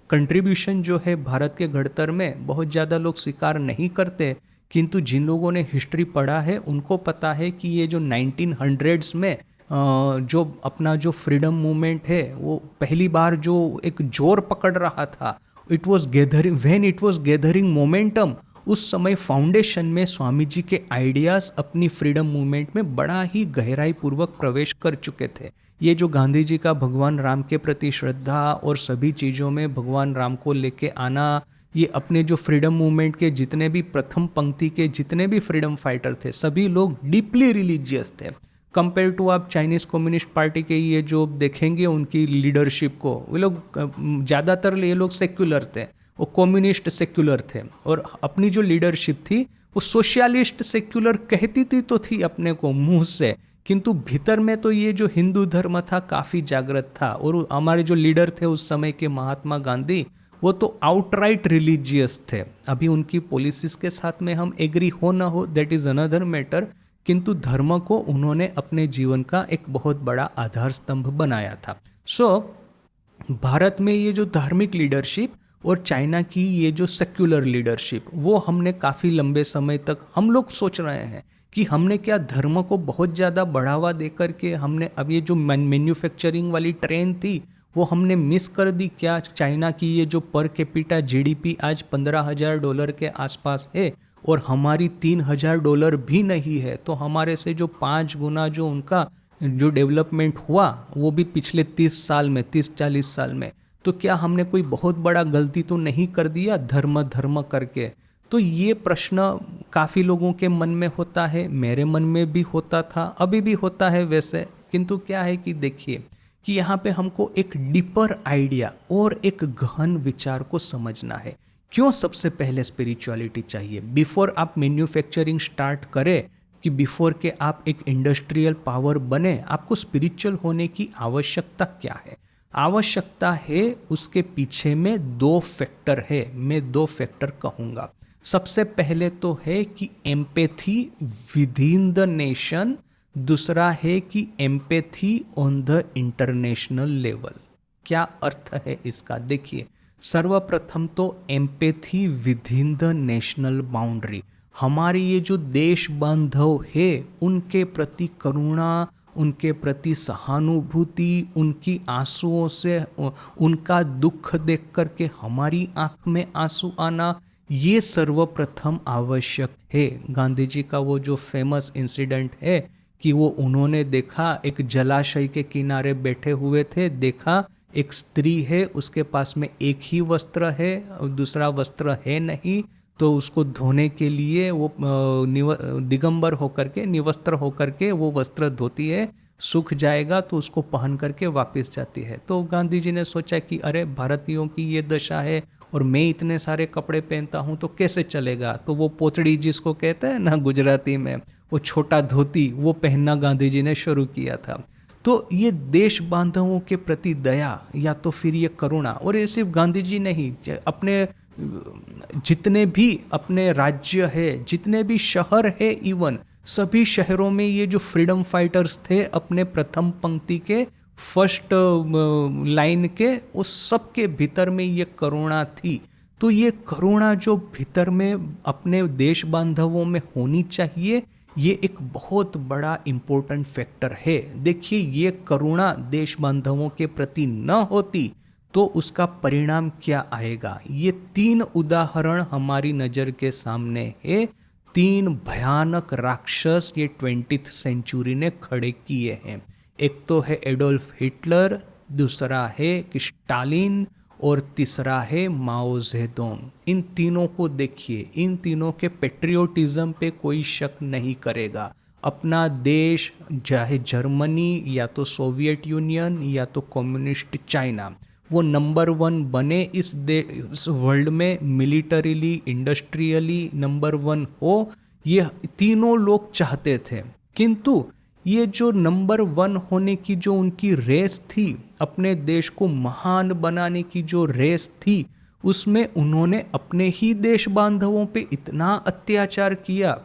कंट्रीब्यूशन जो है भारत के घड़तर में बहुत ज़्यादा लोग स्वीकार नहीं करते, किंतु जिन लोगों ने हिस्ट्री पढ़ा है उनको पता है कि ये जो 1900s में जो अपना जो फ्रीडम मूवमेंट है वो पहली बार जो एक जोर पकड़ रहा था, it was gathering, when it was gathering momentum, उस समय फाउंडेशन में स्वामी जी के आइडियाज़ अपनी फ्रीडम मूवमेंट में बड़ा ही गहराई पूर्वक प्रवेश कर चुके थे। ये जो गांधी जी का भगवान राम के प्रति श्रद्धा और सभी चीज़ों में भगवान राम को लेके आना, ये अपने जो फ्रीडम मूवमेंट के जितने भी प्रथम पंक्ति के जितने भी फ्रीडम फाइटर थे, सभी लोग डीपली रिलीजियस थे। कंपेयर टू आप चाइनीज़ कम्युनिस्ट पार्टी के ये जो देखेंगे उनकी लीडरशिप को, वो लोग ज़्यादातर ये लोग सेक्युलर थे, वो कम्युनिस्ट सेक्युलर थे, और अपनी जो लीडरशिप थी वो सोशलिस्ट सेक्युलर कहती तो थी अपने को मुंह से, किंतु भीतर में तो ये जो हिंदू धर्म था काफ़ी जागृत था। और हमारे जो लीडर थे उस समय के महात्मा गांधी, वो तो आउटराइट रिलीजियस थे। अभी उनकी पॉलिसीज़ के साथ में हम एग्री हो ना हो, दैट इज़ अनदर मैटर, किंतु धर्म को उन्होंने अपने जीवन का एक बहुत बड़ा आधार स्तंभ बनाया था। भारत में ये जो धार्मिक लीडरशिप और चाइना की ये जो सेक्युलर लीडरशिप, वो हमने काफ़ी लंबे समय तक हम लोग सोच रहे हैं कि हमने क्या धर्म को बहुत ज़्यादा बढ़ावा दे करके हमने अब ये जो मैन्युफैक्चरिंग वाली ट्रेन थी वो हमने मिस कर दी क्या। चाइना की ये जो पर कैपिटा जीडीपी आज $15,000 के आसपास है और हमारी $3,000 भी नहीं है, तो हमारे से जो 5 गुना जो उनका जो डेवलपमेंट हुआ वो भी पिछले 30-40 साल में, तो क्या हमने कोई बहुत बड़ा गलती तो नहीं कर दिया धर्म करके। तो ये प्रश्न काफ़ी लोगों के मन में होता है, मेरे मन में भी होता था, अभी भी होता है वैसे। किंतु क्या है कि देखिए कि यहाँ पे हमको एक डीपर आइडिया और एक गहन विचार को समझना है। क्यों सबसे पहले स्पिरिचुअलिटी चाहिए बिफोर आप मैन्युफैक्चरिंग स्टार्ट करें, कि बिफोर के आप एक इंडस्ट्रियल पावर बने, आपको स्पिरिचुअल होने की आवश्यकता क्या है। आवश्यकता है उसके पीछे में 2 फैक्टर है, मैं 2 फैक्टर कहूँगा। सबसे पहले तो है कि empathy within the nation, दूसरा है कि empathy on the international level. क्या अर्थ है इसका, देखिए सर्वप्रथम तो empathy within the national boundary, हमारे ये जो देश बांधव है उनके प्रति करुणा, उनके प्रति सहानुभूति, उनकी आंसुओं से उनका दुख देख करके हमारी आंख में आंसू आना, ये सर्वप्रथम आवश्यक है। गांधी जी का वो जो फेमस इंसिडेंट है कि वो उन्होंने देखा एक जलाशय के किनारे बैठे हुए थे, देखा एक स्त्री है, उसके पास में एक ही वस्त्र है, दूसरा वस्त्र है नहीं, तो उसको धोने के लिए वो दिगंबर होकर के, निवस्त्र होकर के वो वस्त्र धोती है, सूख जाएगा तो उसको पहन करके वापस जाती है। तो गांधी जी ने सोचा कि अरे भारतीयों की ये दशा है और मैं इतने सारे कपड़े पहनता हूँ तो कैसे चलेगा। तो वो पोतड़ी जिसको कहते हैं ना गुजराती में, वो छोटा धोती वो पहनना गांधी जी ने शुरू किया था। तो ये देश बांधवों के प्रति दया या तो फिर ये करुणा, और ये सिर्फ गांधी जी नहीं, अपने जितने भी अपने राज्य है, जितने भी शहर है, इवन सभी शहरों में ये जो फ्रीडम फाइटर्स थे अपने प्रथम पंक्ति के फर्स्ट लाइन के, उस सब के भीतर में ये करुणा थी। तो ये करुणा जो भीतर में अपने देश बांधवों में होनी चाहिए, ये एक बहुत बड़ा इम्पोर्टेंट फैक्टर है। देखिए ये करुणा देश बांधवों के प्रति न होती तो उसका परिणाम क्या आएगा। ये 3 उदाहरण हमारी नज़र के सामने है, 3 भयानक राक्षस ये 20th सेंचुरी ने खड़े किए हैं। एक तो है एडोल्फ हिटलर, दूसरा है कि स्टालिन, और तीसरा है माओ जेडोंग। इन तीनों को देखिए, इन तीनों के पेट्रियोटिज्म पे कोई शक नहीं करेगा। अपना देश चाहे जर्मनी या तो सोवियत यूनियन या तो कम्युनिस्ट चाइना, वो नंबर 1 बने इस वर्ल्ड में, मिलिटरीली इंडस्ट्रियली नंबर 1 हो, ये तीनों लोग चाहते थे। किंतु ये जो नंबर 1 होने की जो उनकी रेस थी, अपने देश को महान बनाने की जो रेस थी, उसमें उन्होंने अपने ही देश बांधवों पे इतना अत्याचार किया।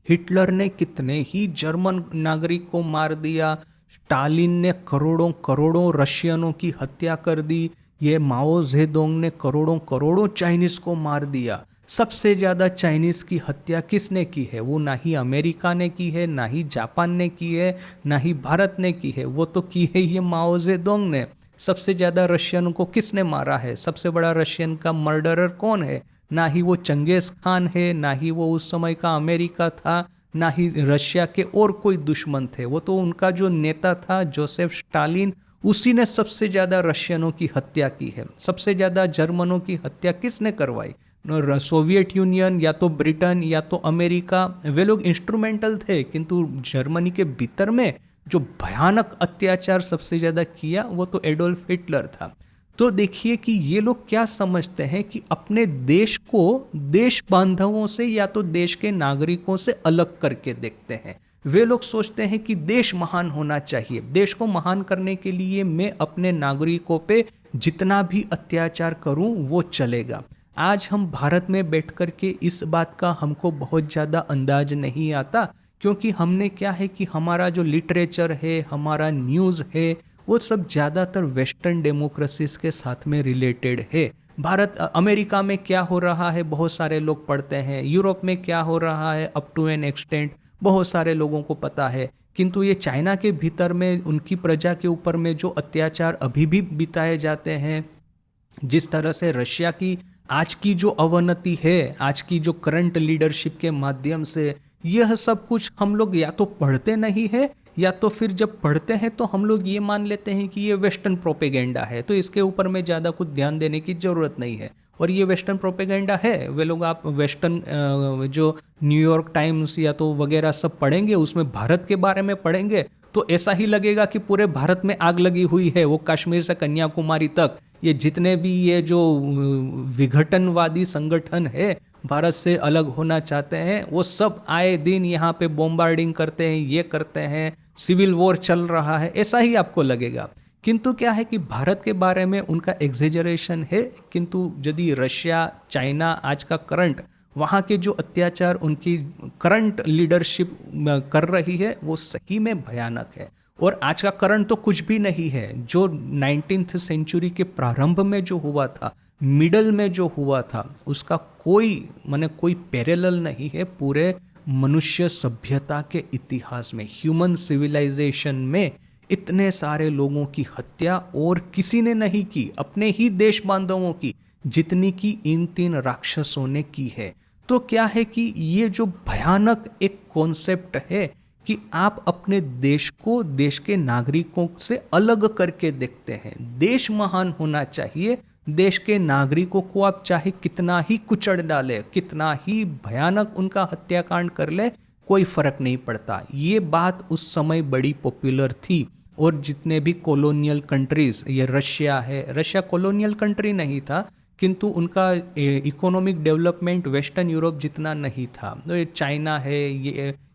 हिटलर ने कितने ही जर्मन नागरिक को मार दिया, स्टालिन ने करोड़ों रशियनों की हत्या कर दी, ये माओ जेडोंग ने करोड़ों चाइनीज को मार दिया। सबसे ज़्यादा चाइनीज़ की हत्या किसने की है? वो ना ही अमेरिका ने की है, ना ही जापान ने की है, ना ही भारत ने की है, वो तो की है ये माओ जेडोंग ने। सबसे ज़्यादा रशियन को किसने मारा है? सबसे बड़ा रशियन का मर्डरर कौन है? ना ही वो चंगेज खान है, ना ही वो उस समय का अमेरिका था, ना ही रशिया के और कोई दुश्मन थे। वो तो उनका जो नेता था जोसेफ स्टालिन, उसी ने सबसे ज़्यादा रशियनों की हत्या की है। सबसे ज़्यादा जर्मनों की हत्या किसने करवाई? सोवियत यूनियन या तो ब्रिटेन या तो अमेरिका, वे लोग इंस्ट्रूमेंटल थे, किंतु जर्मनी के भीतर में जो भयानक अत्याचार सबसे ज़्यादा किया वो तो एडोल्फ हिटलर था। तो देखिए कि ये लोग क्या समझते हैं कि अपने देश को देश बांधवों से या तो देश के नागरिकों से अलग करके देखते हैं। वे लोग सोचते हैं कि देश महान होना चाहिए, देश को महान करने के लिए मैं अपने नागरिकों पे जितना भी अत्याचार करूं वो चलेगा। आज हम भारत में बैठ कर के इस बात का हमको बहुत ज़्यादा अंदाज नहीं आता, क्योंकि हमने क्या है कि हमारा जो लिटरेचर है, हमारा न्यूज़ है, वो सब ज़्यादातर वेस्टर्न डेमोक्रेसीज के साथ में रिलेटेड है। भारत अमेरिका में क्या हो रहा है बहुत सारे लोग पढ़ते हैं, यूरोप में क्या हो रहा है अप टू एन एक्सटेंट बहुत सारे लोगों को पता है, किंतु ये चाइना के भीतर में उनकी प्रजा के ऊपर में जो अत्याचार अभी भी बिताए जाते हैं, जिस तरह से रशिया की आज की जो अवनति है, आज की जो करंट लीडरशिप के माध्यम से, यह सब कुछ हम लोग या तो पढ़ते नहीं है, या तो फिर जब पढ़ते हैं तो हम लोग ये मान लेते हैं कि ये वेस्टर्न प्रोपेगेंडा है, तो इसके ऊपर में ज़्यादा कुछ ध्यान देने की ज़रूरत नहीं है। और ये वेस्टर्न प्रोपेगेंडा है, वे लोग आप वेस्टर्न जो न्यूयॉर्क टाइम्स या तो वगैरह सब पढ़ेंगे, उसमें भारत के बारे में पढ़ेंगे तो ऐसा ही लगेगा कि पूरे भारत में आग लगी हुई है। वो कश्मीर से कन्याकुमारी तक ये जितने भी ये जो विघटनवादी संगठन है, भारत से अलग होना चाहते हैं, वो सब आए दिन यहाँ पे बॉम्बार्डिंग करते हैं, ये करते हैं, सिविल वॉर चल रहा है, ऐसा ही आपको लगेगा। किंतु क्या है कि भारत के बारे में उनका एग्जेजरेशन है, किंतु यदि रशिया, चाइना आज का करंट, वहाँ के जो अत्याचार उनकी करंट लीडरशिप कर रही है वो सही में भयानक है। और आज का करंट तो कुछ भी नहीं है, जो 19th सेंचुरी के प्रारंभ में जो हुआ था, मिडल में जो हुआ था, उसका कोई पैरेलल नहीं है पूरे मनुष्य सभ्यता के इतिहास में। ह्यूमन सिविलाइजेशन में इतने सारे लोगों की हत्या और किसी ने नहीं की, अपने ही देश बांधवों की, जितनी की इन 3 राक्षसों ने की है। तो क्या है कि ये जो भयानक एक कॉन्सेप्ट है कि आप अपने देश को देश के नागरिकों से अलग करके देखते हैं। देश महान होना चाहिए, देश के नागरिकों को आप चाहे कितना ही कुचल डाले, कितना ही भयानक उनका हत्याकांड कर ले, कोई फर्क नहीं पड़ता। ये बात उस समय बड़ी पॉपुलर थी। और जितने भी कॉलोनियल कंट्रीज, ये रशिया है, रशिया कॉलोनियल कंट्री नहीं था, किंतु उनका इकोनॉमिक डेवलपमेंट वेस्टर्न यूरोप जितना नहीं था। तो ये चाइना है,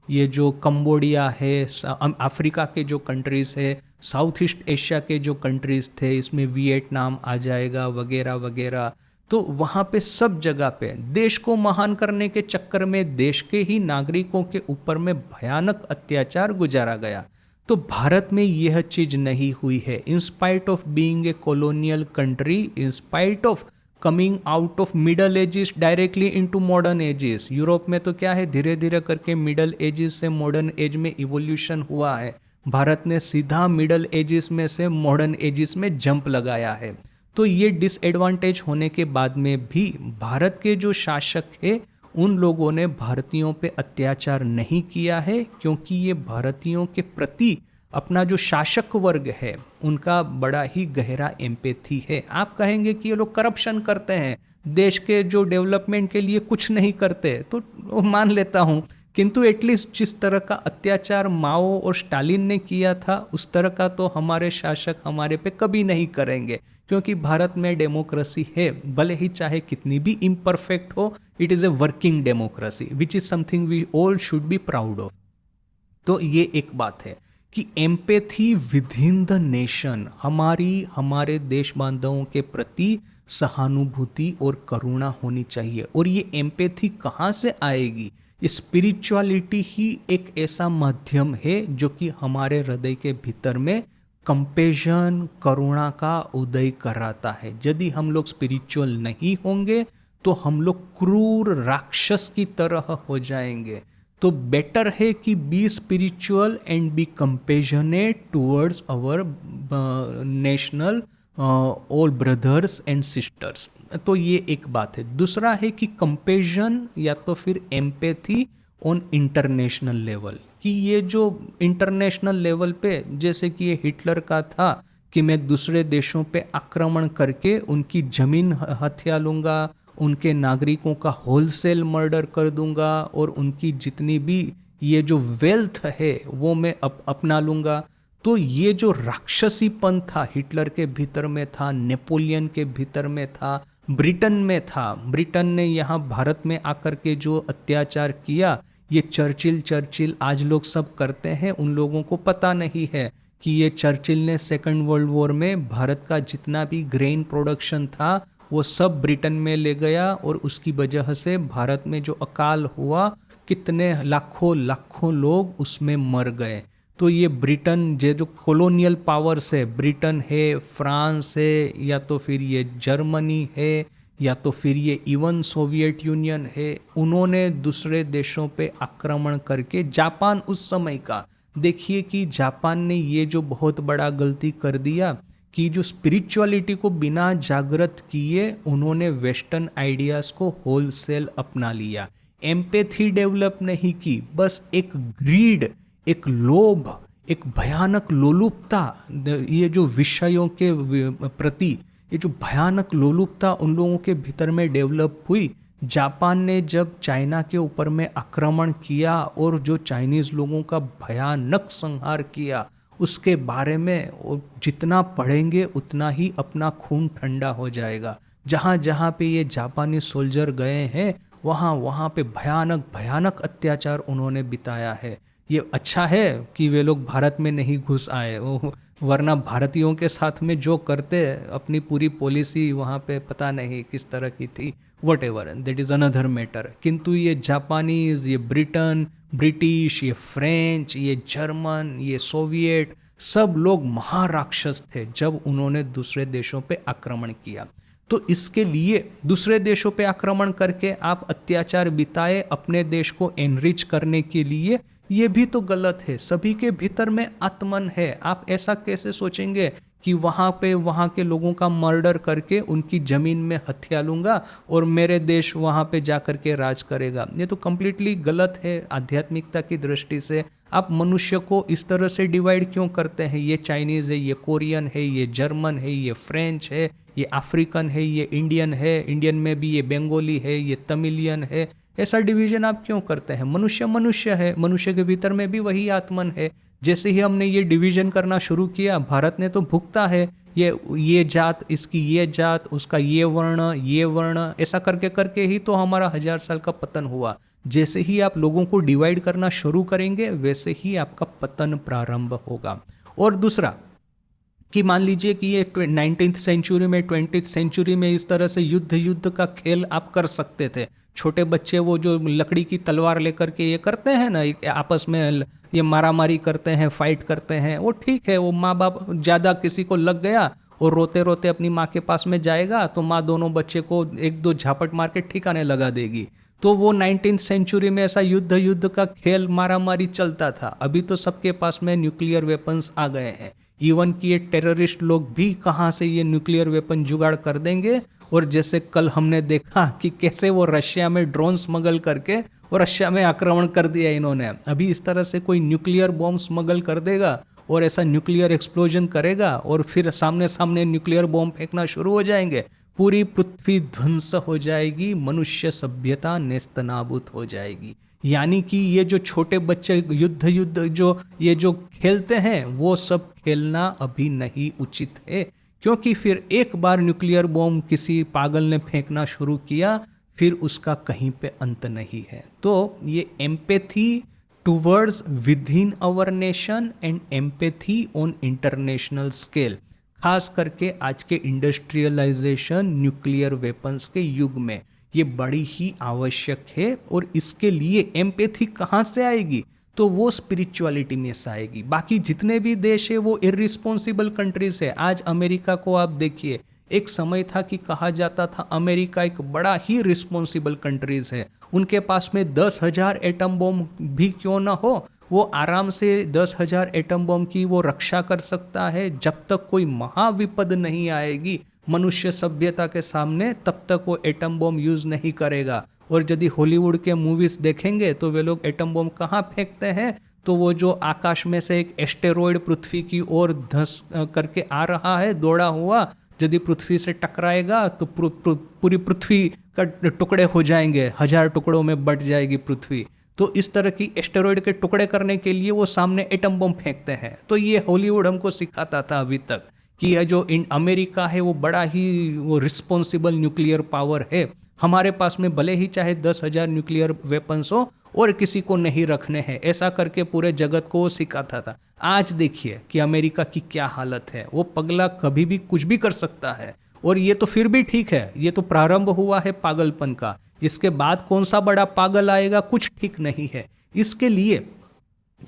ये जो कंबोडिया है, अफ्रीका के जो कंट्रीज़ है, साउथ ईस्ट एशिया के जो कंट्रीज़ थे, इसमें वियतनाम आ जाएगा वगैरह वगैरह। तो वहाँ पे सब जगह पे देश को महान करने के चक्कर में देश के ही नागरिकों के ऊपर में भयानक अत्याचार गुजारा गया। तो भारत में यह चीज़ नहीं हुई है। In spite of being a colonial country, in spite of coming out of middle ages directly into modern ages. Europe में तो क्या है, धीरे धीरे करके मिडल एजेस से मॉडर्न एज में इवोल्यूशन हुआ है। भारत ने सीधा मिडल एजेस में से मॉडर्न एजेस में जंप लगाया है। तो ये डिसएडवांटेज होने के बाद में भी भारत के जो शासक है, उन लोगों ने भारतीयों पे अत्याचार नहीं किया है, क्योंकि ये भारतीयों के प्रति अपना जो शासक वर्ग है उनका बड़ा ही गहरा एम्पैथी है। आप कहेंगे कि ये लोग करप्शन करते हैं, देश के जो डेवलपमेंट के लिए कुछ नहीं करते, तो मान लेता हूँ, किंतु एटलीस्ट जिस तरह का अत्याचार माओ और स्टालिन ने किया था, उस तरह का तो हमारे शासक हमारे पे कभी नहीं करेंगे, क्योंकि भारत में डेमोक्रेसी है, भले ही चाहे कितनी भी इम्परफेक्ट हो, it is a working democracy which is something we all should be proud of. तो ये एक बात है कि empathy within the nation, हमारे देश बांधवों के प्रति सहानुभूति और करुणा होनी चाहिए। और ये एम्पैथी कहाँ से आएगी? स्पिरिचुअलिटी ही एक ऐसा माध्यम है जो कि हमारे हृदय के भीतर में कंपेशन, करुणा का उदय कराता है। यदि हम लोग स्पिरिचुअल नहीं होंगे तो हम लोग क्रूर राक्षस की तरह हो जाएंगे। तो बेटर है कि be spiritual and be compassionate towards our national all brothers and sisters. तो ये एक बात है। दूसरा है कि कंपेशन या तो फिर एम्पैथी ऑन इंटरनेशनल लेवल, कि ये जो इंटरनेशनल लेवल पे जैसे कि ये हिटलर का था कि मैं दूसरे देशों पे आक्रमण करके उनकी ज़मीन हथिया लूँगा, उनके नागरिकों का होलसेल मर्डर कर दूंगा और उनकी जितनी भी ये जो वेल्थ है वो मैं अपना लूँगा। तो ये जो राक्षसीपन था हिटलर के भीतर में था, नेपोलियन के भीतर में था, ब्रिटेन में था। ब्रिटेन ने यहाँ भारत में आकर के जो अत्याचार किया, ये चर्चिल आज लोग सब करते हैं, उन लोगों को पता नहीं है कि ये चर्चिल ने सेकंड वर्ल्ड वॉर में भारत का जितना भी ग्रेन प्रोडक्शन था वो सब ब्रिटेन में ले गया और उसकी वजह से भारत में जो अकाल हुआ, कितने लाखों लोग उसमें मर गए। तो ये ब्रिटेन जो कॉलोनियल पावर्स है, ब्रिटेन है, फ्रांस है, या तो फिर ये जर्मनी है, या तो फिर ये इवन सोवियत यूनियन है, उन्होंने दूसरे देशों पे आक्रमण करके, जापान उस समय का देखिए कि जापान ने ये जो बहुत बड़ा गलती कर दिया कि जो स्पिरिचुअलिटी को बिना जागृत किए उन्होंने वेस्टर्न आइडियाज़ को होलसेल अपना लिया, एम्पैथी डेवलप नहीं की, बस एक ग्रीड, एक लोभ, एक भयानक लोलुपता, ये जो विषयों के प्रति ये जो भयानक लोलुपता उन लोगों के भीतर में डेवलप हुई। जापान ने जब चाइना के ऊपर में आक्रमण किया और जो चाइनीज़ लोगों का भयानक संहार किया, उसके बारे में जितना पढ़ेंगे उतना ही अपना खून ठंडा हो जाएगा। जहाँ जहाँ पे ये जापानी सोल्जर गए हैं वहाँ वहाँ पे भयानक भयानक अत्याचार उन्होंने बिताया है। ये अच्छा है कि वे लोग भारत में नहीं घुस आए, वरना भारतीयों के साथ में जो करते अपनी पूरी पॉलिसी वहाँ पे पता नहीं किस तरह की थी, what ever, that is another matter. किंतु ये जापानीज़, ये ब्रिटिश, ये फ्रेंच, ये जर्मन, ये सोवियत, सब लोग महाराक्षस थे जब उन्होंने दूसरे देशों पे आक्रमण किया। तो इसके लिए दूसरे देशों पे आक्रमण करके आप अत्याचार बिताए अपने देश को एनरिच करने के लिए, ये भी तो गलत है। सभी के भीतर में आत्मन है। आप ऐसा कैसे सोचेंगे कि वहाँ के लोगों का मर्डर करके उनकी ज़मीन में हथिया लूँगा और मेरे देश वहाँ पे जा कर के राज करेगा? ये तो कम्प्लीटली गलत है आध्यात्मिकता की दृष्टि से। आप मनुष्य को इस तरह से डिवाइड क्यों करते हैं? ये चाइनीज़ है, ये कोरियन है, ये जर्मन है, ये फ्रेंच है, ये अफ्रीकन है, ये इंडियन है, इंडियन में भी ये बंगाली है, ये तमिलियन है। ऐसा डिवीजन आप क्यों करते हैं? मनुष्य है, मनुष्य के भीतर में भी वही आत्मन है। जैसे ही हमने ये डिवीजन करना शुरू किया, भारत ने तो भुगता है ये जात, इसकी ये जात, उसका ये वर्ण, ऐसा करके करके ही तो हमारा 1000 साल का पतन हुआ। जैसे ही आप लोगों को डिवाइड करना शुरू करेंगे वैसे ही आपका पतन प्रारंभ होगा। और दूसरा कि मान लीजिए कि ये 19th सेंचुरी में 20th सेंचुरी में इस तरह से युद्ध का खेल आप कर सकते थे। छोटे बच्चे वो जो लकड़ी की तलवार लेकर के ये करते हैं ना, आपस में ये मारामारी करते हैं, फाइट करते हैं, वो ठीक है। वो माँ बाप ज़्यादा किसी को लग गया और रोते रोते अपनी माँ के पास में जाएगा तो माँ दोनों बच्चे को एक दो झापट मार के ठिकाने लगा देगी। तो वो 19th सेंचुरी में ऐसा युद्ध का खेल मारामारी चलता था। अभी तो सबके पास में न्यूक्लियर वेपन्स आ गए हैं। इवन कि ये टेररिस्ट लोग भी कहाँ से ये न्यूक्लियर वेपन जुगाड़ कर देंगे। और जैसे कल हमने देखा कि कैसे वो रशिया में ड्रोन स्मगल करके और रशिया में आक्रमण कर दिया इन्होंने। अभी इस तरह से कोई न्यूक्लियर बॉम्ब स्मगल कर देगा और ऐसा न्यूक्लियर एक्सप्लोजन करेगा और फिर सामने सामने न्यूक्लियर बॉम्ब फेंकना शुरू हो जाएंगे, पूरी पृथ्वी ध्वंस हो जाएगी, मनुष्य सभ्यता नेस्तनाबूत हो जाएगी। यानी कि ये जो छोटे बच्चे युद्ध जो खेलते हैं वो सब खेलना अभी नहीं उचित है, क्योंकि फिर एक बार न्यूक्लियर बॉम्ब किसी पागल ने फेंकना शुरू किया फिर उसका कहीं पे अंत नहीं है। तो ये empathy towards within our nation and empathy on international scale, खास करके आज के इंडस्ट्रियलाइजेशन न्यूक्लियर वेपन्स के युग में ये बड़ी ही आवश्यक है। और इसके लिए एम्पैथी कहाँ से आएगी? तो वो स्पिरिचुअलिटी में से आएगी। बाकी जितने भी देश है वो इररिस्पॉन्सिबल कंट्रीज है। आज अमेरिका को आप देखिए, एक समय था कि कहा जाता था अमेरिका एक बड़ा ही रिस्पॉन्सिबल कंट्रीज है, उनके पास में 10,000 एटम बॉम्ब भी क्यों ना हो वो आराम से 10,000 एटम बम की वो रक्षा कर सकता है। जब तक कोई महाविपद नहीं आएगी मनुष्य सभ्यता के सामने, तब तक वो एटम बम यूज़ नहीं करेगा। और यदि हॉलीवुड के मूवीज़ देखेंगे तो वे लोग एटम बम कहाँ फेंकते हैं, तो वो जो आकाश में से एक एस्टेरॉयड पृथ्वी की ओर धंस करके आ रहा है दौड़ा हुआ, यदि पृथ्वी से टकराएगा तो पूरी पृथ्वी का टुकड़े हो जाएंगे, 1000 टुकड़ों में बट जाएगी पृथ्वी। तो इस तरह की एस्टेरॉयड के टुकड़े करने के लिए वो सामने एटम बम फेंकते हैं। तो ये हॉलीवुड हमको सिखाता था अभी तक कि यह जो अमेरिका है वो बड़ा ही वो रिस्पॉन्सिबल न्यूक्लियर पावर है। हमारे पास में भले ही चाहे 10,000 न्यूक्लियर वेपन्स हो और किसी को नहीं रखने हैं, ऐसा करके पूरे जगत को वो सिखाता था। आज देखिए कि अमेरिका की क्या हालत है। वो पगला कभी भी कुछ भी कर सकता है। और ये तो फिर भी ठीक है, ये तो प्रारंभ हुआ है पागलपन का। इसके बाद कौन सा बड़ा पागल आएगा कुछ ठीक नहीं है। इसके लिए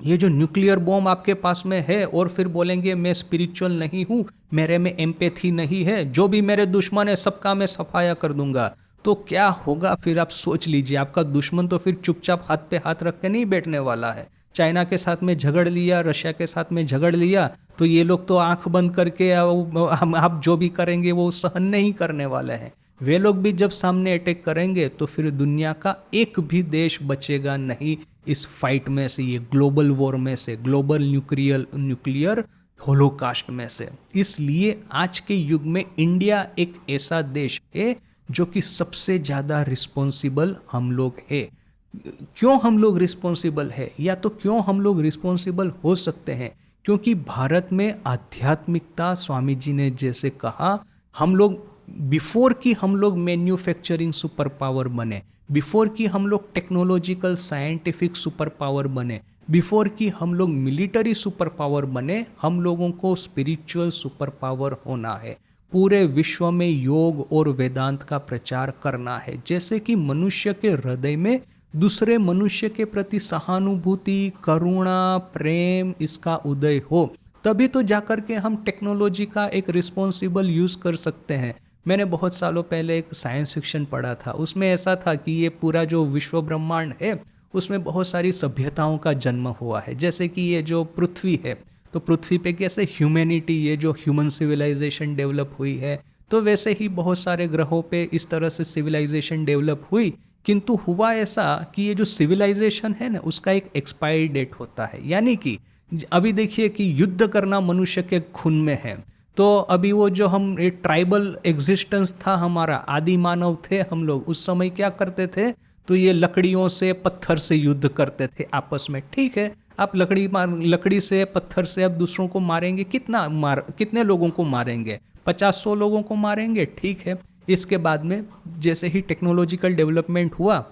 ये जो न्यूक्लियर बॉम्ब आपके पास में है और फिर बोलेंगे मैं स्पिरिचुअल नहीं हूँ, मेरे में एम्पैथी नहीं है, जो भी मेरे दुश्मन है सबका मैं सफाया कर दूंगा, तो क्या होगा फिर आप सोच लीजिए। आपका दुश्मन तो फिर चुपचाप हाथ पे हाथ रख के नहीं बैठने वाला है। चाइना के साथ में झगड़ लिया, रशिया के साथ में झगड़ लिया, तो ये लोग तो आंख बंद करके हम आप जो भी करेंगे वो सहन नहीं करने वाले हैं। वे लोग भी जब सामने अटैक करेंगे तो फिर दुनिया का एक भी देश बचेगा नहीं इस फाइट में से, ये ग्लोबल वॉर में से, ग्लोबल न्यूक्लियर होलोकास्ट में से। इसलिए आज के युग में इंडिया एक ऐसा देश है जो कि सबसे ज़्यादा रिस्पॉन्सिबल हम लोग है। क्यों हम लोग रिस्पॉन्सिबल है, या तो क्यों हम लोग रिस्पॉन्सिबल हो सकते हैं, क्योंकि भारत में आध्यात्मिकता, स्वामी जी ने जैसे कहा, हम लोग बिफोर कि हम लोग मैन्युफैक्चरिंग सुपर पावर बने, बिफोर कि हम लोग टेक्नोलॉजिकल साइंटिफिक सुपर पावर बने, बिफोर कि हम लोग मिलिट्री सुपर पावर बने, हम लोगों को स्पिरिचुअल सुपर पावर होना है। पूरे विश्व में योग और वेदांत का प्रचार करना है, जैसे कि मनुष्य के हृदय में दूसरे मनुष्य के प्रति सहानुभूति, करुणा, प्रेम इसका उदय हो, तभी तो जाकर के हम टेक्नोलॉजी का एक रिस्पॉन्सिबल यूज़ कर सकते हैं। मैंने बहुत सालों पहले एक साइंस फिक्शन पढ़ा था, उसमें ऐसा था कि ये पूरा जो विश्व ब्रह्मांड है उसमें बहुत सारी सभ्यताओं का जन्म हुआ है। जैसे कि ये जो पृथ्वी है, तो पृथ्वी पे कैसे ह्यूमैनिटी, ये जो ह्यूमन सिविलाइजेशन डेवलप हुई है, तो वैसे ही बहुत सारे ग्रहों पे इस तरह से सिविलाइजेशन डेवलप हुई। किंतु हुआ ऐसा कि ये जो सिविलाइजेशन है ना, उसका एक एक्सपायरी डेट होता है। यानी कि अभी देखिए कि युद्ध करना मनुष्य के खून में है। तो अभी वो जो हम एक ट्राइबल एग्जिस्टेंस था हमारा, आदि मानव थे हम लोग, उस समय क्या करते थे, तो ये लकड़ियों से, पत्थर से युद्ध करते थे आपस में। ठीक है, आप लकड़ी से, पत्थर से आप दूसरों को मारेंगे, कितने लोगों को मारेंगे, 50-100 लोगों को मारेंगे। ठीक है, इसके बाद में जैसे ही टेक्नोलॉजिकल डेवलपमेंट हुआ,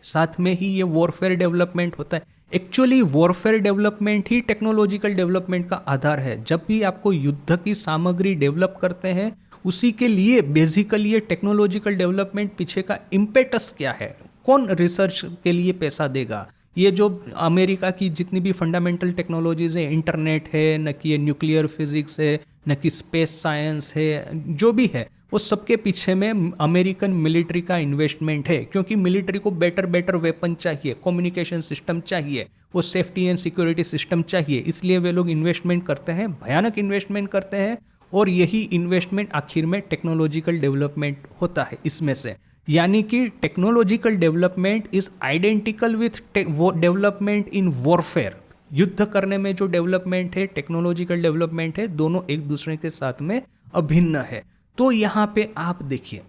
साथ में ही ये वॉरफेयर डेवलपमेंट होता है। एक्चुअली वॉरफेयर डेवलपमेंट ही टेक्नोलॉजिकल डेवलपमेंट का आधार है। जब भी आपको युद्ध की सामग्री डेवलप करते हैं, उसी के लिए बेसिकली ये टेक्नोलॉजिकल डेवलपमेंट पीछे का इम्पेटस क्या है, कौन रिसर्च के लिए पैसा देगा। ये जो अमेरिका की जितनी भी फंडामेंटल टेक्नोलॉजीज है, इंटरनेट है, न कि ये न्यूक्लियर फिजिक्स है, न कि स्पेस साइंस है, जो भी है वो सबके पीछे में अमेरिकन मिलिट्री का इन्वेस्टमेंट है। क्योंकि मिलिट्री को बेटर वेपन चाहिए, कम्युनिकेशन सिस्टम चाहिए, वो सेफ्टी एंड सिक्योरिटी सिस्टम चाहिए, इसलिए वे लोग इन्वेस्टमेंट करते हैं, भयानक इन्वेस्टमेंट करते हैं। और यही इन्वेस्टमेंट आखिर में टेक्नोलॉजिकल डेवलपमेंट होता है इसमें से। यानी कि technological development is identical with development in warfare. युद्ध करने में जो डेवलपमेंट है, टेक्नोलॉजिकल डेवलपमेंट है, दोनों एक दूसरे के साथ में अभिन्न है। तो यहाँ पे आप देखिए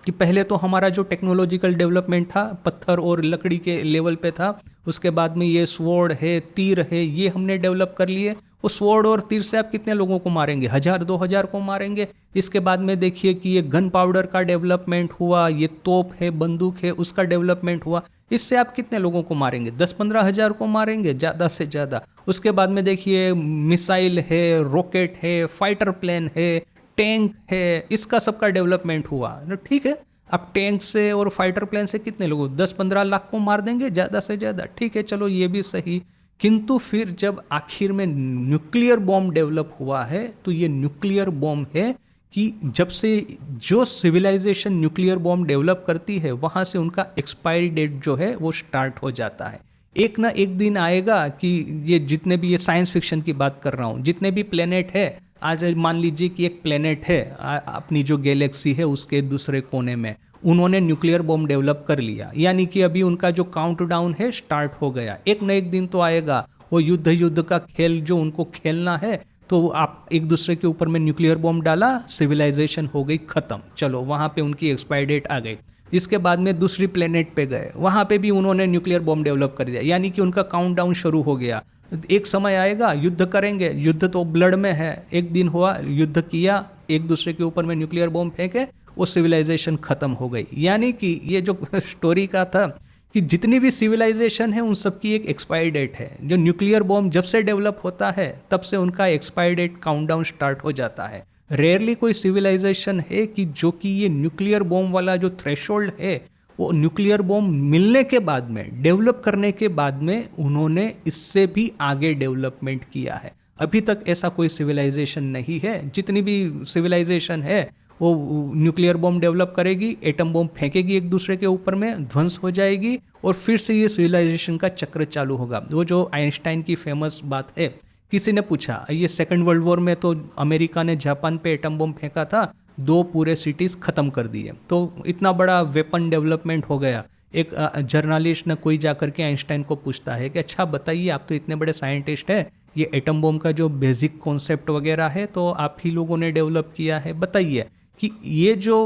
कि पहले तो हमारा जो टेक्नोलॉजिकल डेवलपमेंट था पत्थर और लकड़ी के लेवल पे था, उसके बाद में ये स्वॉर्ड है, तीर है, ये हमने डेवलप कर लिए। वो स्वॉर्ड और तीर से आप कितने लोगों को मारेंगे, 1000-2000 को मारेंगे। इसके बाद में देखिए कि ये गन पाउडर का डेवलपमेंट हुआ, ये तोप है, बंदूक है, उसका डेवलपमेंट हुआ। इससे आप कितने लोगों को मारेंगे, 10-15 हज़ार को मारेंगे ज़्यादा से ज़्यादा। उसके बाद में देखिए मिसाइल है, रॉकेट है, फाइटर प्लेन है, टैंक है, इसका सबका डेवलपमेंट हुआ। ठीक है, अब टैंक से और फाइटर प्लेन से कितने लोगों, 10-15 लाख को मार देंगे ज़्यादा से ज़्यादा। ठीक है, चलो ये भी सही। किंतु फिर जब आखिर में न्यूक्लियर बॉम्ब डेवलप हुआ है, तो ये न्यूक्लियर बॉम्ब है कि जब से जो सिविलाइजेशन न्यूक्लियर बॉम्ब डेवलप करती है, वहाँ से उनका एक्सपायरी डेट जो है वो स्टार्ट हो जाता है। एक ना एक दिन आएगा कि ये जितने भी, ये साइंस फिक्शन की बात कर रहा हूँ, जितने भी प्लेनेट है, आज मान लीजिए कि एक प्लेनेट है अपनी जो गैलेक्सी है उसके दूसरे कोने में, उन्होंने न्यूक्लियर बॉम्ब डेवलप कर लिया, यानी कि अभी उनका जो काउंटडाउन है स्टार्ट हो गया। एक न एक दिन तो आएगा वो युद्ध का खेल जो उनको खेलना है, तो आप एक दूसरे के ऊपर में न्यूक्लियर बॉम्ब डाला, सिविलाइजेशन हो गई खत्म, चलो वहाँ पे उनकी एक्सपायर डेट आ गई। इसके बाद में दूसरी प्लेनेट पे गए, वहाँ पे भी उन्होंने न्यूक्लियर बॉम्ब डेवलप कर दिया, यानी कि उनका काउंटडाउन शुरू हो गया। एक समय आएगा युद्ध करेंगे, युद्ध तो ब्लड में है, एक दिन हुआ युद्ध किया, एक दूसरे के ऊपर में न्यूक्लियर बॉम्ब फेंके, वो सिविलाइजेशन खत्म हो गई। यानी कि ये जो स्टोरी का था कि जितनी भी सिविलाइजेशन है उन सब की एक एक्सपायर डेट है। जो न्यूक्लियर बॉम्ब जब से डेवलप होता है तब से उनका एक्सपायर डेट काउंटडाउन स्टार्ट हो जाता है। रेयरली कोई सिविलाइजेशन है कि जो कि ये न्यूक्लियर बॉम्ब वाला जो थ्रेशोल्ड है, वो न्यूक्लियर बॉम्ब मिलने के बाद में, डेवलप करने के बाद में उन्होंने इससे भी आगे डेवलपमेंट किया है। अभी तक ऐसा कोई सिविलाइजेशन नहीं है। जितनी भी सिविलाइजेशन है वो न्यूक्लियर बॉम्ब डेवलप करेगी, एटम बॉम्ब फेंकेगी एक दूसरे के ऊपर में, ध्वंस हो जाएगी, और फिर से ये सिविलाइजेशन का चक्र चालू होगा। वो जो आइंस्टाइन की फेमस बात है, किसी ने पूछा ये सेकंड वर्ल्ड वॉर में तो अमेरिका ने जापान पे एटम बॉम्ब फेंका था, 2 पूरे सिटीज़ ख़त्म कर दिए, तो इतना बड़ा वेपन डेवलपमेंट हो गया। एक जर्नलिस्ट ने कोई जाकर के आइंस्टाइन को पूछता है कि अच्छा बताइए, आप तो इतने बड़े साइंटिस्ट हैं, ये एटम बॉम्ब का जो बेसिक कॉन्सेप्ट वगैरह है तो आप ही लोगों ने डेवलप किया है, बताइए कि ये जो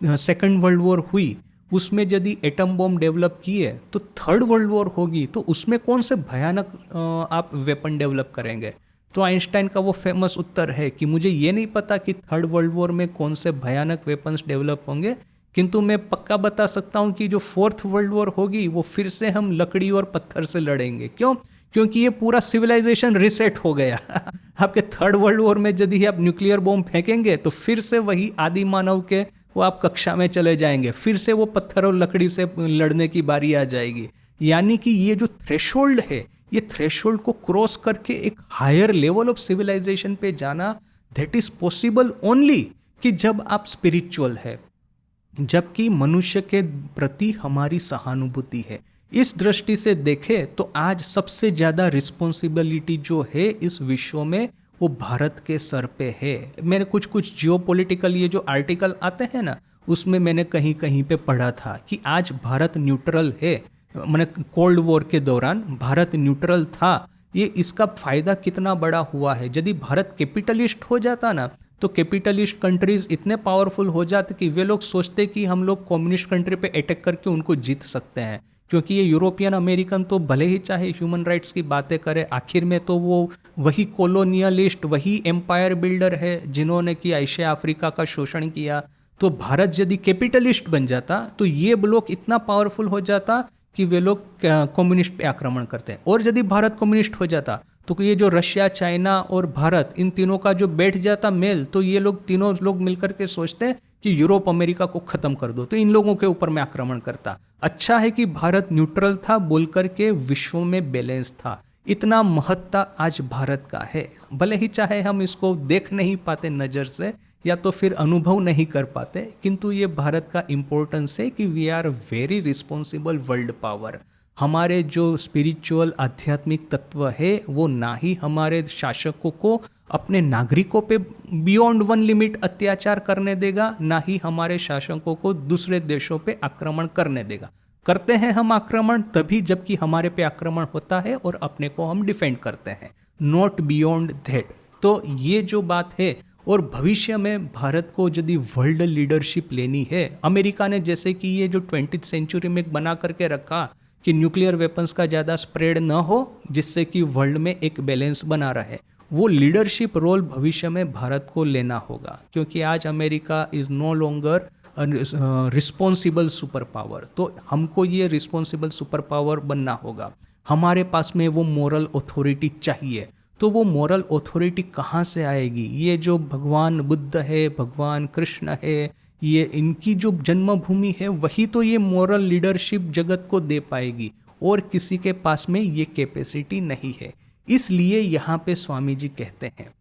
सेकंड वर्ल्ड वॉर हुई उसमें यदि एटम बॉम्ब डेवलप किए तो थर्ड वर्ल्ड वॉर होगी, तो उसमें कौन से भयानक आप वेपन डेवलप करेंगे। तो आइंस्टाइन का वो फेमस उत्तर है कि मुझे ये नहीं पता कि थर्ड वर्ल्ड वॉर में कौन से भयानक वेपन्स डेवलप होंगे, किंतु मैं पक्का बता सकता हूँ कि जो फोर्थ वर्ल्ड वॉर होगी वो फिर से हम लकड़ी और पत्थर से लड़ेंगे। क्यों? क्योंकि ये पूरा सिविलाइजेशन रिसेट हो गया। आपके थर्ड वर्ल्ड वॉर में यदि आप न्यूक्लियर बॉम्ब फेंकेंगे तो फिर से वही आदि मानव के वो आप कक्षा में चले जाएंगे, फिर से वो पत्थर और लकड़ी से लड़ने की बारी आ जाएगी। यानी कि ये जो थ्रेशोल्ड है, ये थ्रेशोल्ड को क्रॉस करके एक हायर लेवल ऑफ सिविलाइजेशन पे जाना, दैट इज पॉसिबल ओनली कि जब आप स्पिरिचुअल है, जबकि मनुष्य के प्रति हमारी सहानुभूति है। इस दृष्टि से देखें तो आज सबसे ज़्यादा रिस्पॉन्सिबिलिटी जो है इस विश्व में वो भारत के सर पे है। मैंने कुछ जियोपॉलिटिकल ये जो आर्टिकल आते हैं ना, उसमें मैंने कहीं कहीं पे पढ़ा था कि आज भारत न्यूट्रल है, मैंने कोल्ड वॉर के दौरान भारत न्यूट्रल था। ये इसका फ़ायदा कितना बड़ा हुआ है। यदि भारत कैपिटलिस्ट हो जाता ना, तो कैपिटलिस्ट कंट्रीज इतने पावरफुल हो जाते कि वे लोग सोचते कि हम लोग कम्युनिस्ट कंट्री पे अटैक करके उनको जीत सकते हैं, क्योंकि ये यूरोपियन अमेरिकन तो भले ही चाहे ह्यूमन राइट्स की बातें करे, आखिर में तो वो वही कॉलोनियलिस्ट, वही एम्पायर बिल्डर है जिन्होंने कि एशिया अफ्रीका का शोषण किया। तो भारत यदि कैपिटलिस्ट बन जाता तो ये ब्लॉक इतना पावरफुल हो जाता कि वे लोग कम्युनिस्ट पे आक्रमण करते हैं। और यदि भारत कम्युनिस्ट हो जाता तो ये जो रशिया, चाइना और भारत, इन तीनों का जो बैठ जाता मेल, तो ये लोग तीनों लोग मिलकर के सोचते हैं कि यूरोप अमेरिका को खत्म कर दो, तो इन लोगों के ऊपर में आक्रमण करता। अच्छा है कि भारत न्यूट्रल था, बोलकर के विश्व में बैलेंस था। इतना महत्ता आज भारत का है, भले ही चाहे हम इसको देख नहीं पाते नज़र से या तो फिर अनुभव नहीं कर पाते, किंतु ये भारत का इम्पोर्टेंस है कि we are very responsible world power. हमारे जो स्पिरिचुअल आध्यात्मिक तत्व है वो ना ही हमारे शासकों को अपने नागरिकों पे बियॉन्ड वन लिमिट अत्याचार करने देगा, ना ही हमारे शासकों को दूसरे देशों पे आक्रमण करने देगा। करते हैं हम आक्रमण तभी जबकि हमारे पे आक्रमण होता है और अपने को हम डिफेंड करते हैं, नॉट बियॉन्ड दैट। तो ये जो बात है, और भविष्य में भारत को यदि वर्ल्ड लीडरशिप लेनी है, अमेरिका ने जैसे कि ये जो 20th सेंचुरी में बना करके रखा कि न्यूक्लियर वेपन्स का ज़्यादा स्प्रेड न हो जिससे कि वर्ल्ड में एक बैलेंस बना रहे, वो लीडरशिप रोल भविष्य में भारत को लेना होगा। क्योंकि आज America is no longer responsible super power, तो हमको ये रिस्पॉन्सिबल सुपर पावर बनना होगा। हमारे पास में वो मोरल अथॉरिटी चाहिए। तो वो मोरल अथॉरिटी कहाँ से आएगी? ये जो भगवान बुद्ध है, भगवान कृष्ण है, ये इनकी जो जन्मभूमि है, वही तो ये मोरल लीडरशिप जगत को दे पाएगी, और किसी के पास में ये कैपेसिटी नहीं है। इसलिए यहाँ पे स्वामी जी कहते हैं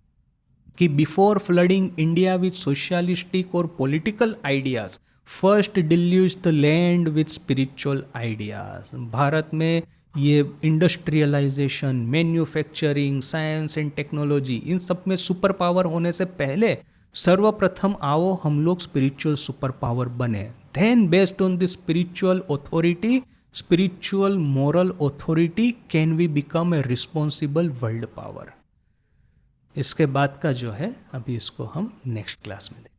कि before flooding India with socialistic और political ideas, first deluge the land with spiritual ideas. Bharat में ये industrialisation, manufacturing, science and technology, इन सब में सुपर पावर होने से पहले सर्वप्रथम आओ हम लोग स्पिरिचुअल सुपर पावर बने, then based on the spiritual authority, spiritual moral authority, can we become a responsible world power. इसके बाद का जो है अभी इसको हम नेक्स्ट क्लास में देखते हैं।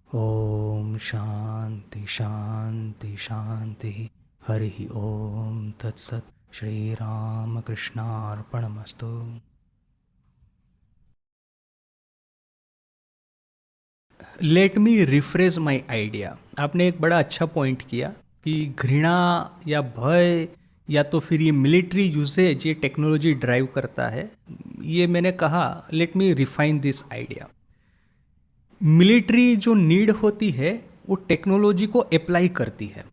ओम शांति शांति शांति, हरि ओम तत्सत। श्री राम कृष्णार्पणमस्तु। Let me refresh my idea. आपने एक बड़ा अच्छा पॉइंट किया कि घृणा या भय या तो फिर ये मिलिट्री यूसेज ये टेक्नोलॉजी ड्राइव करता है। ये मैंने कहा let me refine this idea. Military जो नीड होती है वो टेक्नोलॉजी को अप्लाई करती है।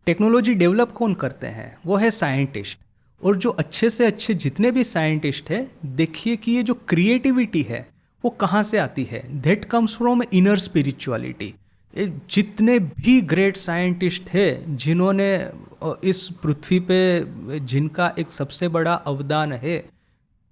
टेक्नोलॉजी डेवलप कौन करते हैं? वो है साइंटिस्ट। और जो अच्छे से अच्छे जितने भी साइंटिस्ट हैं, देखिए कि ये जो क्रिएटिविटी है वो कहाँ से आती है? That comes from inner spirituality. जितने भी ग्रेट साइंटिस्ट हैं जिन्होंने इस पृथ्वी पे जिनका एक सबसे बड़ा अवदान है,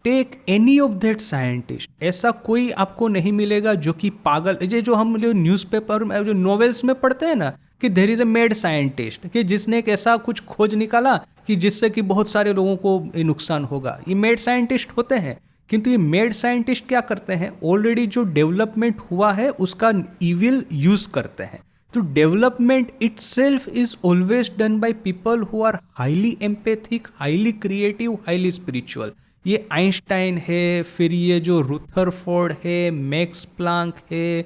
take any of that scientist, ऐसा कोई आपको नहीं मिलेगा जो कि पागल, ये जो हम लोग न्यूज़पेपर में जो नॉवेल्स में पढ़ते हैं ना कि there is a mad scientist, कि जिसने एक ऐसा कुछ खोज निकाला कि जिससे कि बहुत सारे लोगों को नुकसान होगा, ये मेड साइंटिस्ट होते हैं। किंतु ये मेड साइंटिस्ट क्या करते हैं? ऑलरेडी जो डेवलपमेंट हुआ है उसका इविल यूज करते हैं। तो development itself is always done by people who are highly empathic, highly creative, highly spiritual. ये आइंस्टाइन है, फिर ये जो रुथरफोर्ड है, मैक्स प्लांक है,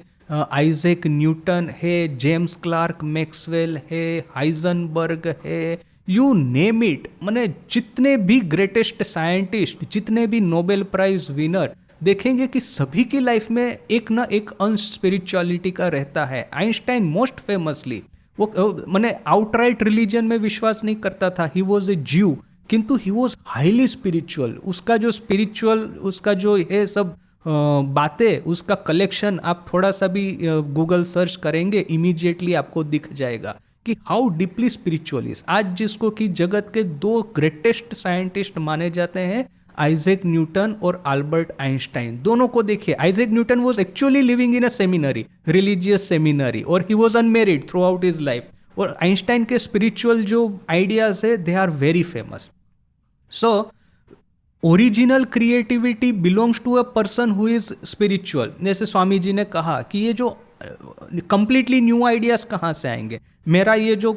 आइजैक न्यूटन है, जेम्स क्लार्क मैक्सवेल है, हाइजनबर्ग है, यू नेम इट। माने जितने भी ग्रेटेस्ट साइंटिस्ट, जितने भी नोबेल प्राइज विनर, देखेंगे कि सभी की लाइफ में एक ना एक अंश स्पिरिचुअलिटी का रहता है। आइंस्टाइन मोस्ट फेमसली वो माने आउटराइट रिलीजन में विश्वास नहीं करता था, ही वॉज ए ज्यू, किंतु ही वॉज हाईली स्पिरिचुअल। उसका जो स्पिरिचुअल, उसका जो है सब बातें, उसका कलेक्शन आप थोड़ा सा भी गूगल सर्च करेंगे, इमीडिएटली आपको दिख जाएगा कि हाउ डीपली स्पिरिचुअल इज। आज जिसको कि जगत के दो ग्रेटेस्ट साइंटिस्ट माने जाते हैं, आइजैक न्यूटन और अल्बर्ट आइंस्टाइन, दोनों को देखिए। Isaac Newton was actually living in a seminary, religious seminary, और he was unmarried throughout his life. और आइंस्टाइन के स्पिरिचुअल जो आइडियाज है they are very famous. So original creativity belongs to a person who is spiritual. जैसे स्वामी जी ने कहा कि ये जो कंप्लीटली न्यू आइडियाज कहाँ से आएंगे? मेरा ये जो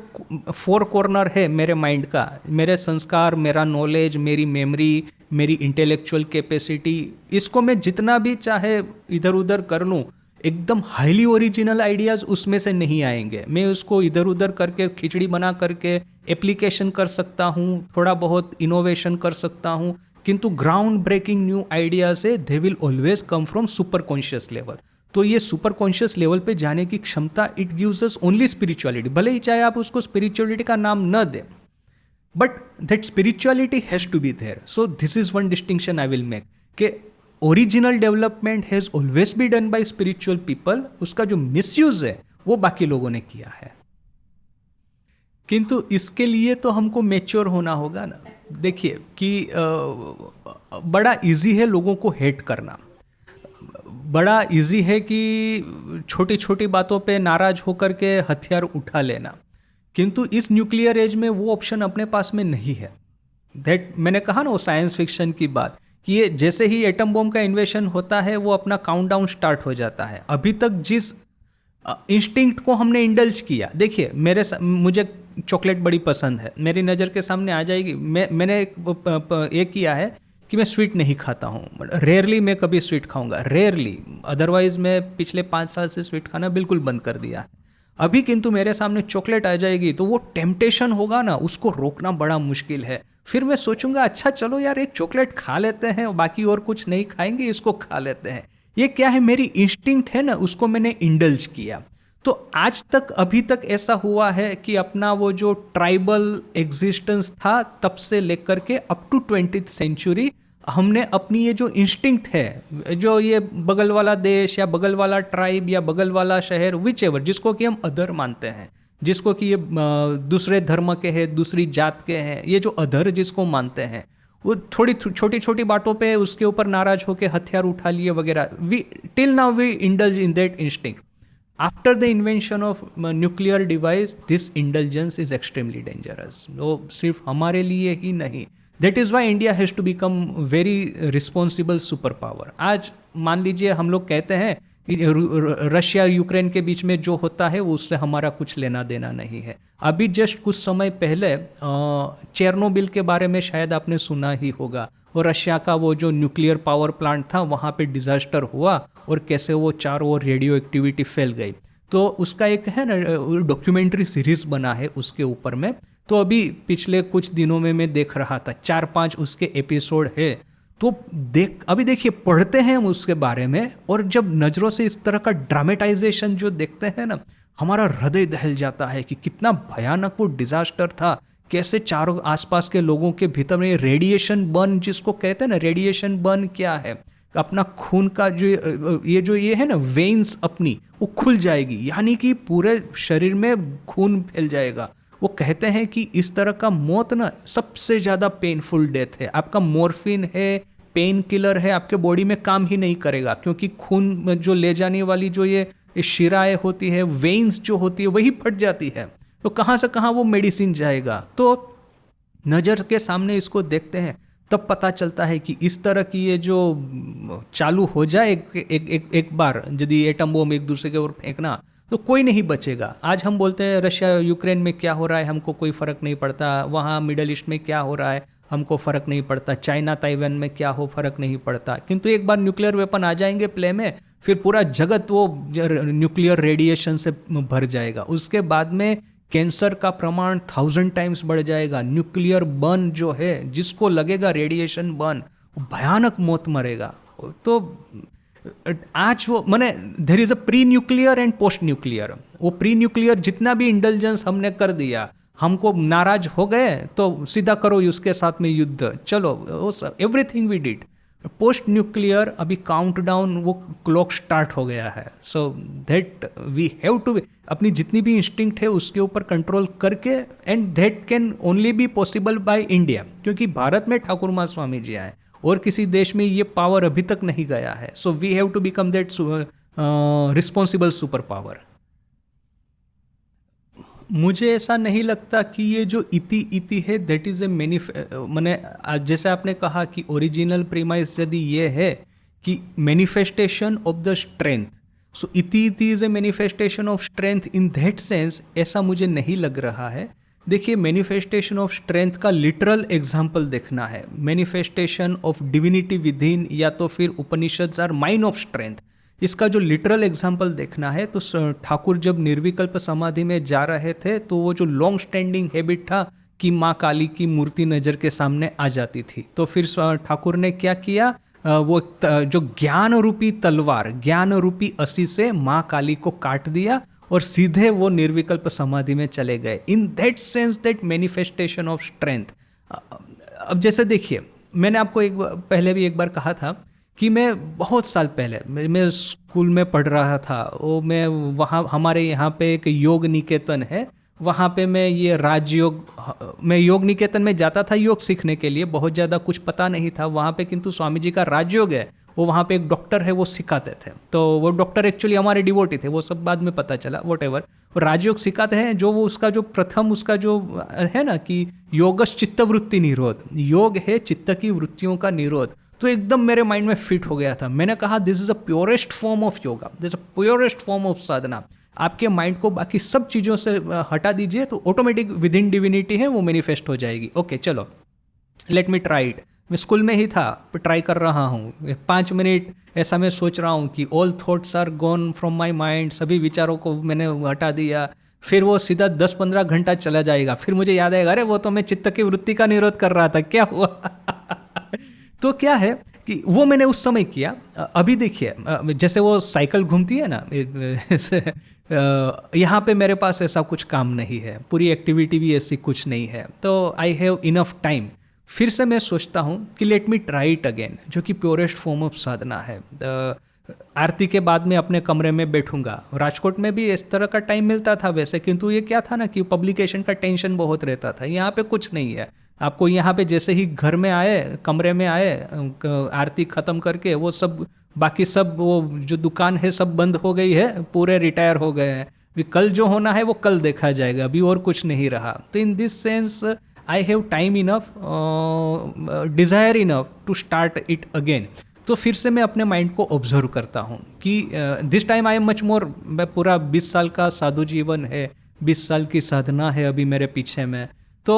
4 कॉर्नर है मेरे माइंड का, मेरे संस्कार, मेरा नॉलेज, मेरी मेमोरी, मेरी इंटेलेक्चुअल कैपेसिटी, इसको मैं जितना भी चाहे इधर उधर कर लूँ, एकदम हाईली ओरिजिनल आइडियाज़ उसमें से नहीं आएंगे। मैं उसको इधर उधर करके खिचड़ी बना करके एप्लीकेशन कर सकता हूँ, थोड़ा बहुत इनोवेशन कर सकता हूँ, किंतु ग्राउंड ब्रेकिंग न्यू आइडियाज है they will always come from super conscious level. तो ये सुपर कॉन्शियस लेवल पे जाने की क्षमता it gives us only spirituality. भले ही चाहे आप उसको स्पिरिचुअलिटी का नाम न दें, but that spirituality has to be there. So this is one distinction I will make कि original development has always be done by spiritual people, उसका जो मिसयूज है वो बाकी लोगों ने किया है। किंतु इसके लिए तो हमको मैच्योर होना होगा ना। देखिए कि बड़ा इजी है लोगों को हेट करना, बड़ा इजी है कि छोटी छोटी बातों पे नाराज होकर के हथियार उठा लेना, किंतु इस न्यूक्लियर एज में वो ऑप्शन अपने पास में नहीं है। दैट मैंने कहा ना वो साइंस फिक्शन की बात कि ये जैसे ही एटम बॉम्ब का इन्वेशन होता है वो अपना काउंटडाउन स्टार्ट हो जाता है। अभी तक जिस इंस्टिंक्ट को हमने इंडल्ज किया, देखिए मुझे चॉकलेट बड़ी पसंद है, मेरी नज़र के सामने आ जाएगी। मैंने एक किया है कि मैं स्वीट नहीं खाता हूँ, रेयरली मैं कभी स्वीट खाऊंगा, रेयरली, अदरवाइज मैं पिछले 5 साल से स्वीट खाना बिल्कुल बंद कर दिया है। अभी किंतु मेरे सामने चॉकलेट आ जाएगी तो वो टेम्पटेशन होगा ना, उसको रोकना बड़ा मुश्किल है। फिर मैं सोचूंगा अच्छा चलो यार एक चॉकलेट खा लेते हैं, बाकी और कुछ नहीं खाएंगे, इसको खा लेते हैं। ये क्या है, मेरी इंस्टिंक्ट है ना, उसको मैंने इंडल्ज किया। तो आज तक अभी तक ऐसा हुआ है कि अपना वो जो ट्राइबल एग्जिस्टेंस था तब से लेकर के अप टू 20th सेंचुरी हमने अपनी ये जो इंस्टिंक्ट है, जो ये बगल वाला देश या बगल वाला ट्राइब या बगल वाला शहर, विच एवर, जिसको कि हम अदर मानते हैं, जिसको कि ये दूसरे धर्म के हैं, दूसरी जात के हैं, ये जो अधर जिसको मानते हैं, वो थोड़ी छोटी छोटी बातों पे उसके ऊपर नाराज होकर हथियार उठा लिए वगैरह. We till now we indulge in that instinct. After the invention of nuclear device this indulgence is extremely dangerous. वो सिर्फ हमारे लिए ही नहीं. That is why India has to become very responsible super power. आज मान लीजिए हम लोग कहते हैं रशिया यूक्रेन के बीच में जो होता है वो उससे हमारा कुछ लेना देना नहीं है. अभी जस्ट कुछ समय पहले चेरनोबिल के बारे में शायद आपने सुना ही होगा. और रशिया का वो जो न्यूक्लियर पावर प्लांट था वहाँ पे डिजास्टर हुआ और कैसे वो चारों ओर रेडियो एक्टिविटी फैल गई. तो उसका एक है ना डॉक्यूमेंट्री सीरीज बना है उसके ऊपर में. तो अभी पिछले कुछ दिनों में मैं देख रहा था 4-5 उसके एपिसोड है. तो अभी देखिए पढ़ते हैं हम उसके बारे में और जब नज़रों से इस तरह का ड्रामेटाइजेशन जो देखते हैं ना, हमारा हृदय दहल जाता है कि कितना भयानक वो डिजास्टर था. कैसे चारों आसपास के लोगों के भीतर में रेडिएशन बर्न जिसको कहते हैं ना, रेडिएशन बर्न क्या है, अपना खून का जो ये है ना वेन्स अपनी वो खुल जाएगी, यानी कि पूरे शरीर में खून फैल जाएगा. वो कहते हैं कि इस तरह का मौत ना सबसे ज़्यादा पेनफुल डेथ है. आपका मॉर्फिन है, पेन किलर है, आपके बॉडी में काम ही नहीं करेगा क्योंकि खून में जो ले जाने वाली जो ये शिराएं होती है, वेन्स जो होती है वही फट जाती है. तो कहाँ से कहाँ वो मेडिसिन जाएगा. तो नज़र के सामने इसको देखते हैं तब पता चलता है कि इस तरह की ये जो चालू हो जाए एक बार यदि एटम बम एक दूसरे के ऊपर फेंकना तो कोई नहीं बचेगा. आज हम बोलते हैं रशिया यूक्रेन में क्या हो रहा है हमको कोई फ़र्क नहीं पड़ता, वहाँ मिडल ईस्ट में क्या हो रहा है हमको फ़र्क नहीं पड़ता, चाइना ताइवान में क्या हो फ़र्क नहीं पड़ता. किंतु एक बार न्यूक्लियर वेपन आ जाएंगे प्ले में, फिर पूरा जगत वो न्यूक्लियर रेडिएशन से भर जाएगा. उसके बाद में कैंसर का प्रमाण 1000 टाइम्स बढ़ जाएगा. न्यूक्लियर बर्न जो है जिसको लगेगा रेडिएशन बर्न, भयानक मौत मरेगा. तो आज वो मैंने there is a pre nuclear and post nuclear. वो प्री न्यूक्लियर जितना भी इंटेलिजेंस हमने कर दिया, हमको नाराज हो गए तो सीधा करो उसके साथ में युद्ध, चलो वो सब everything we did. Post nuclear अभी काउंटडाउन वो क्लॉक स्टार्ट हो गया है. So that we have to अपनी जितनी भी इंस्टिंक्ट है उसके ऊपर कंट्रोल करके, and that can only be possible by India, क्योंकि भारत में ठाकुर महास्वामी जी आए और किसी देश में ये पावर अभी तक नहीं गया है. So we have to become that responsible super power. मुझे ऐसा नहीं लगता कि ये जो इति है दैट इज़ ए मैंने जैसे आपने कहा कि ओरिजिनल प्रीमाइस यदि ये है कि manifestation of the strength, so it is a manifestation of strength in that sense, ऐसा मुझे नहीं लग रहा है. देखिए मैनिफेस्टेशन ऑफ स्ट्रेंथ का लिटरल एग्जाम्पल देखना है. Manifestation of divinity within या तो फिर Upanishads are mine of strength. इसका जो लिटरल एग्जाम्पल देखना है तो ठाकुर जब निर्विकल्प समाधि में जा रहे थे तो वो जो लॉन्ग स्टैंडिंग हैबिट था कि माँ काली की मूर्ति नज़र के सामने आ जाती थी, तो फिर ठाकुर ने क्या किया, वो जो ज्ञान रूपी तलवार, ज्ञान रूपी असी से माँ काली को काट दिया और सीधे वो निर्विकल्प समाधि में चले गए. इन that sense that manifestation of strength. अब जैसे देखिए मैंने आपको पहले भी एक बार कहा था कि मैं बहुत साल पहले मैं स्कूल में पढ़ रहा था, वो मैं वहाँ हमारे यहाँ पे एक योग निकेतन है, वहाँ पे मैं ये राजयोग, मैं योग निकेतन में जाता था योग सीखने के लिए. बहुत ज़्यादा कुछ पता नहीं था वहाँ पे, किंतु स्वामी जी का राजयोग है, वो वहाँ पे एक डॉक्टर है वो सिखाते थे. तो वो डॉक्टर एक्चुअली हमारे डिवोटी थे, वो सब बाद में पता चला, वॉटेवर. वो राजयोग सिखाते हैं जो वो उसका जो प्रथम उसका जो है ना कि योगश चित्त वृत्ति निरोध, योग है चित्त की वृत्तियों का निरोध. तो एकदम मेरे माइंड में फिट हो गया था. मैंने कहा this is a purest form of yoga, this a purest form of sadhana. आपके माइंड को बाकी सब चीज़ों से हटा दीजिए तो ऑटोमेटिक विद इन डिविनिटी है वो मैनिफेस्ट हो जाएगी. ओके चलो लेट मी ट्राई इट. मैं स्कूल में ही था, ट्राई कर रहा हूँ. 5 मिनट ऐसा मैं सोच रहा हूँ कि all thoughts are gone from my mind, सभी विचारों को मैंने हटा दिया. फिर वो सीधा 10-15 घंटा चला जाएगा. फिर मुझे याद आएगा अरे वो तो मैं चित्त की वृत्ति का निरोध कर रहा था, क्या हुआ. तो क्या है कि वो मैंने उस समय किया. अभी देखिए जैसे वो साइकिल घूमती है ना, यहाँ पे मेरे पास ऐसा कुछ काम नहीं है, पूरी एक्टिविटी भी ऐसी कुछ नहीं है, तो आई हैव इनफ टाइम. फिर से मैं सोचता हूँ कि let me try it again, जो कि प्योरेस्ट फॉर्म ऑफ साधना है. आरती के बाद में अपने कमरे में बैठूंगा। राजकोट में भी इस तरह का टाइम मिलता था वैसे, किंतु ये क्या था ना कि पब्लिकेशन का टेंशन बहुत रहता था। यहाँ पे कुछ नहीं है। आपको यहाँ पे जैसे ही घर में आए, कमरे में आए, आरती ख़त्म करके वो सब, बाकी सब वो जो दुकान है सब बंद हो गई है, पूरे रिटायर हो गए हैं। अभी कल जो होना है वो कल देखा जाएगा, अभी और कुछ नहीं रहा। तो in this sense I have time enough, desire enough to start it again. तो फिर से मैं अपने माइंड को ऑब्जर्व करता हूँ कि this time I am much more, मैं पूरा 20 साल का साधु जीवन है, 20 साल की साधना है अभी मेरे पीछे में। तो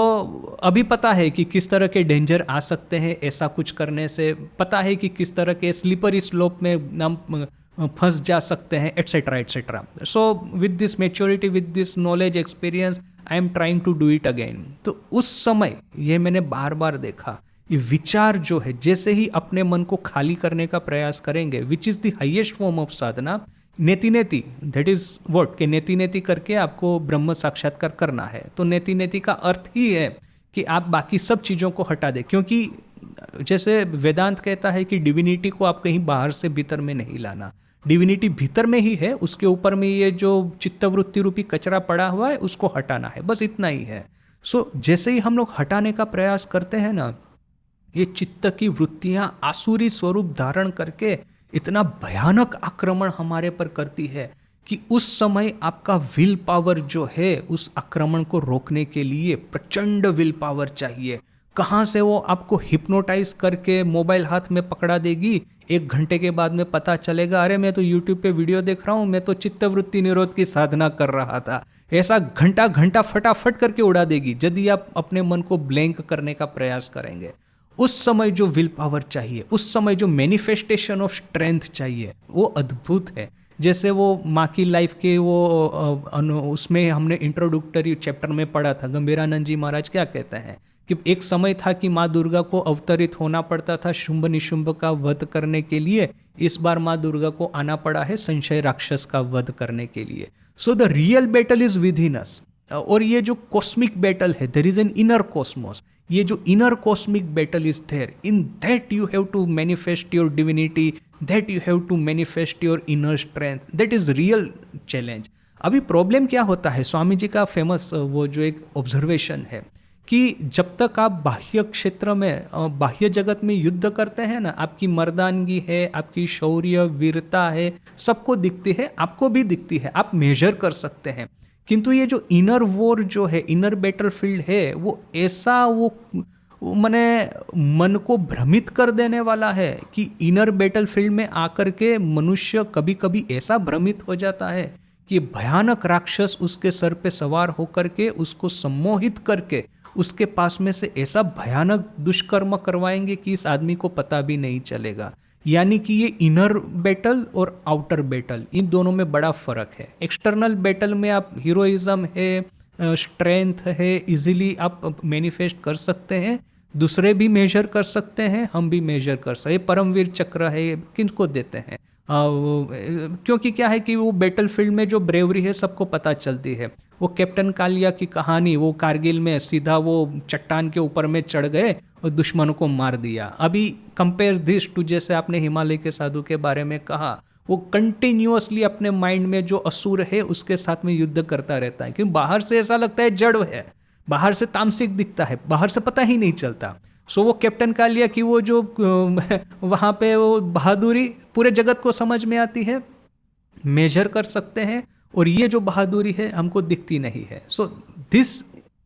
अभी पता है कि किस तरह के डेंजर आ सकते हैं ऐसा कुछ करने से, पता है कि किस तरह के स्लिपरी स्लोप में हम फंस जा सकते हैं, etcetera etcetera. So with this maturity, with this knowledge, experience, I am trying to do it again. तो उस समय ये मैंने बार बार देखा, ये विचार जो है जैसे ही अपने मन को खाली करने का प्रयास करेंगे, which is the highest form of sadhana, neti neti, that is what, कि नेति नेति करके आपको ब्रह्म साक्षात्कार करना है। तो नेति नेति का अर्थ ही है कि आप बाकी सब चीज़ों को हटा दें, क्योंकि जैसे वेदांत कहता है कि डिविनिटी को आप कहीं बाहर से भीतर में नहीं लाना, डिविनिटी भीतर में ही है, उसके ऊपर में ये जो चित्तवृत्ति रूपी कचरा पड़ा हुआ है उसको हटाना है, बस इतना ही है। सो जैसे ही हम लोग हटाने का प्रयास करते हैं ना, ये चित्त की वृत्तियां आसुरी स्वरूप धारण करके इतना भयानक आक्रमण हमारे पर करती है कि उस समय आपका विल पावर जो है, उस आक्रमण को रोकने के लिए प्रचंड विल पावर चाहिए। कहाँ से वो आपको हिप्नोटाइज करके मोबाइल हाथ में पकड़ा देगी, 1 घंटे के बाद में पता चलेगा अरे मैं तो यूट्यूब पे वीडियो देख रहा हूँ, मैं तो चित्तवृत्ति निरोध की साधना कर रहा था। ऐसा घंटा घंटा फटाफट करके उड़ा देगी यदि आप अपने मन को ब्लैंक करने का प्रयास करेंगे। उस समय जो विल पावर चाहिए, उस समय जो मैनिफेस्टेशन ऑफ स्ट्रेंथ चाहिए, वो अद्भुत है। जैसे वो माँ की लाइफ के वो उसमें हमने इंट्रोडक्टरी चैप्टर में पढ़ा था, गंभीरानंद जी महाराज क्या कहते हैं कि एक समय था कि माँ दुर्गा को अवतरित होना पड़ता था शुंभ निशुंभ का वध करने के लिए, इस बार माँ दुर्गा को आना पड़ा है संशय राक्षस का वध करने के लिए। So the real battle is within us. और ये जो कॉस्मिक बैटल है, there is an inner cosmos, ये जो inner cosmic battle is there, in that you have to manifest your divinity, that you have to manifest your inner strength, that is real challenge. अभी problem क्या होता है, स्वामी जी का famous वो जो एक ऑब्जर्वेशन है कि जब तक आप बाह्य क्षेत्र में, बाह्य जगत में युद्ध करते हैं ना, आपकी मर्दानगी है, आपकी शौर्य वीरता है, सबको दिखती है, आपको भी दिखती है, आप मेजर कर सकते हैं। किंतु ये जो इनर वॉर जो है, इनर बैटलफील्ड है, वो ऐसा वो माने मन को भ्रमित कर देने वाला है कि इनर बैटलफील्ड में आकर के मनुष्य कभी कभी ऐसा भ्रमित हो जाता है कि भयानक राक्षस उसके सर पे सवार होकर के उसको सम्मोहित करके उसके पास में से ऐसा भयानक दुष्कर्म करवाएंगे कि इस आदमी को पता भी नहीं चलेगा। यानी कि ये इनर बैटल और आउटर बैटल, इन दोनों में बड़ा फर्क है। एक्सटर्नल बैटल में आप हीरोइज्म है, स्ट्रेंथ है, इजीली आप मैनिफेस्ट कर सकते हैं, दूसरे भी मेजर कर सकते हैं, हम भी मेजर कर सकते हैं। परमवीर चक्र है, किनको देते हैं, क्योंकि क्या है कि वो बैटल फील्ड में जो ब्रेवरी है सबको पता चलती है। वो कैप्टन कालिया की कहानी, वो कारगिल में सीधा वो चट्टान के ऊपर में चढ़ गए और दुश्मनों को मार दिया। अभी कंपेयर दिस टू, जैसे आपने हिमालय के साधु के बारे में कहा, वो कंटिन्यूअसली अपने माइंड में जो असुर है उसके साथ में युद्ध करता रहता है, क्योंकि बाहर से ऐसा लगता है जड़ है, बाहर से तामसिक दिखता है, बाहर से पता ही नहीं चलता। सो वो कैप्टन कालिया की वो जो वहाँ पे वो बहादुरी पूरे जगत को समझ में आती है, मेजर कर सकते हैं, और ये जो बहादुरी है हमको दिखती नहीं है। सो दिस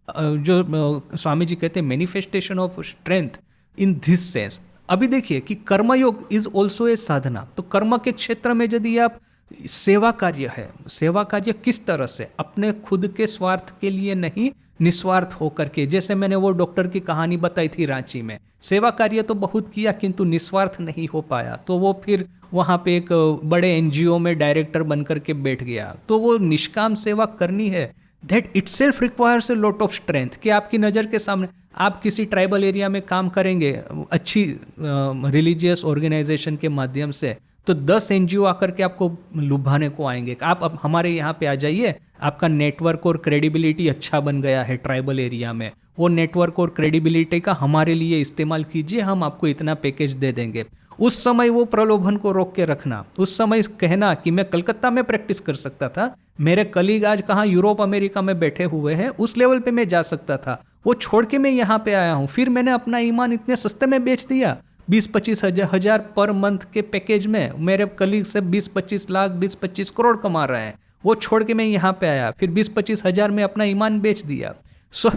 जो स्वामी जी कहते हैं manifestation of strength in this sense. अभी देखिए कि कर्मयोग इज ऑल्सो ए साधना। तो कर्म के क्षेत्र में यदि आप सेवा कार्य है, सेवा कार्य किस तरह से, अपने खुद के स्वार्थ के लिए नहीं, निस्वार्थ होकर के, जैसे मैंने वो डॉक्टर की कहानी बताई थी रांची में, सेवा कार्य तो बहुत किया किंतु निस्वार्थ नहीं हो पाया, तो वो फिर वहाँ पे एक बड़े एनजीओ में डायरेक्टर बनकर के बैठ गया। तो वो निष्काम सेवा करनी है, that itself requires a lot of strength. कि आपकी नज़र के सामने आप किसी ट्राइबल एरिया में काम करेंगे अच्छी रिलीजियस ऑर्गेनाइजेशन के माध्यम से, तो 10 एनजीओ आकर के आपको लुभाने को आएंगे। आप अब हमारे यहाँ पे आ जाइए, आपका नेटवर्क और क्रेडिबिलिटी अच्छा बन गया है ट्राइबल एरिया में, वो नेटवर्क और क्रेडिबिलिटी का हमारे लिए इस्तेमाल कीजिए, हम आपको इतना पैकेज दे देंगे। उस समय वो प्रलोभन को रोक के रखना, उस समय कहना कि मैं कलकत्ता में प्रैक्टिस कर सकता था, मेरे कलीग आज कहाँ यूरोप अमेरिका में बैठे हुए हैं, उस लेवल पे मैं जा सकता था, वो छोड़ के मैं यहाँ पे आया हूँ, फिर मैंने अपना ईमान इतने सस्ते में बेच दिया, 20-25 हजार पर मंथ के पैकेज में मेरे कलीग से 20-25 लाख 20-25 करोड़ कमा रहे हैं, वो छोड़ के मैं यहाँ पे आया, फिर 20-25 हजार में अपना ईमान बेच दिया. So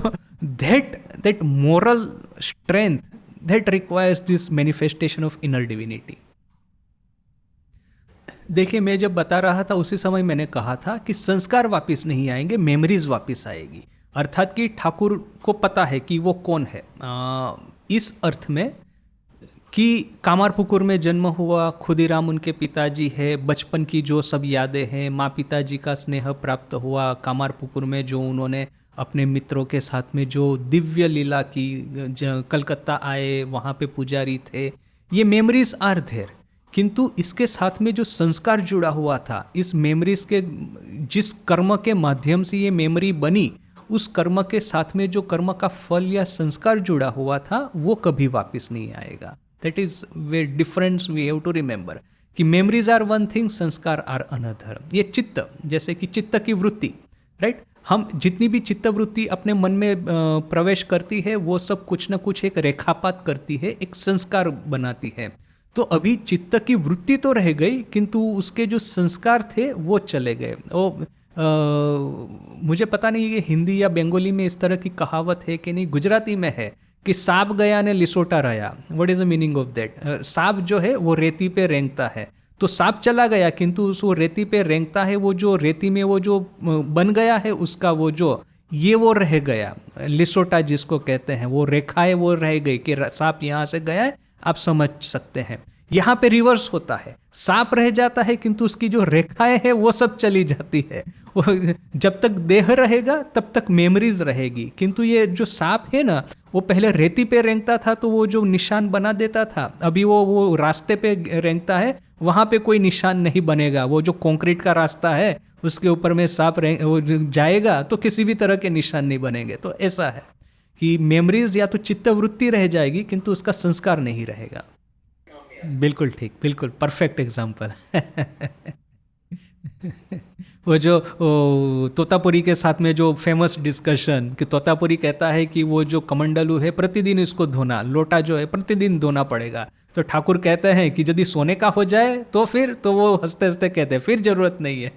that moral strength that requires this manifestation of inner divinity. देखिए, मैं जब बता रहा था उसी समय मैंने कहा था कि संस्कार वापस नहीं आएंगे, मेमोरीज वापस आएगी. अर्थात कि ठाकुर को पता है कि वो कौन है, इस अर्थ में कि कामारपुकुर में जन्म हुआ, खुदीराम उनके पिताजी है, बचपन की जो सब यादें हैं, माँ पिताजी का स्नेह प्राप्त हुआ, कामारपुकुर में जो उन्होंने अपने मित्रों के साथ में जो दिव्य लीला की, कलकत्ता आए वहाँ पे पुजारी थे, ये मेमोरीज आर देयर. किंतु इसके साथ में जो संस्कार जुड़ा हुआ था, इस मेमोरीज के जिस कर्म के माध्यम से ये मेमोरी बनी, उस कर्म के साथ में जो कर्म का फल या संस्कार जुड़ा हुआ था, वो कभी वापस नहीं आएगा. That is way difference we have to remember कि मेमोरीज आर वन थिंग, संस्कार आर अनदर. ये चित्त, जैसे कि चित्त की वृत्ति, राइट, हम जितनी भी चित्तवृत्ति अपने मन में प्रवेश करती है, वो सब कुछ ना कुछ एक रेखापात करती है, एक संस्कार बनाती है. तो अभी चित्त की वृत्ति तो रह गई, किंतु उसके जो संस्कार थे वो चले गए. मुझे पता नहीं ये हिंदी या बंगाली में इस तरह की कहावत है कि नहीं, गुजराती में है कि सांप गया ने लिसोटा रहा. What is the meaning of that? सांप जो है वो रेती पे रेंगता है, तो सांप चला गया, किंतु उस वो रेती पे रेंगता है, वो जो रेती में वो जो बन गया है उसका वो जो ये वो रह गया, लिसोटा जिसको कहते हैं, वो रेखाएं वो रह गई कि सांप यहाँ से गया है, आप समझ सकते हैं. यहाँ पे रिवर्स होता है, सांप रह जाता है किंतु उसकी जो रेखाएं है वो सब चली जाती है. जब तक देह रहेगा तब तक मेमोरीज रहेगी, किंतु ये जो सांप है ना, वो पहले रेती पे रेंगता था तो वो जो निशान बना देता था, अभी वो रास्ते पे रेंगता है, वहाँ पे कोई निशान नहीं बनेगा. वो जो कंक्रीट का रास्ता है उसके ऊपर में सांप वो जाएगा तो किसी भी तरह के निशान नहीं बनेंगे. तो ऐसा है कि मेमोरीज या तो चित्तवृत्ति रह जाएगी किंतु उसका संस्कार नहीं रहेगा. बिल्कुल ठीक, बिल्कुल परफेक्ट एग्जाम्पल. वो जो तोतापुरी के साथ में जो फेमस डिस्कशन कि तोतापुरी कहता है कि वो जो कमंडलू है प्रतिदिन इसको धोना, लोटा जो है प्रतिदिन धोना पड़ेगा. तो ठाकुर कहते हैं कि यदि सोने का हो जाए तो फिर, तो वो हंसते हंसते कहते हैं फिर जरूरत नहीं है.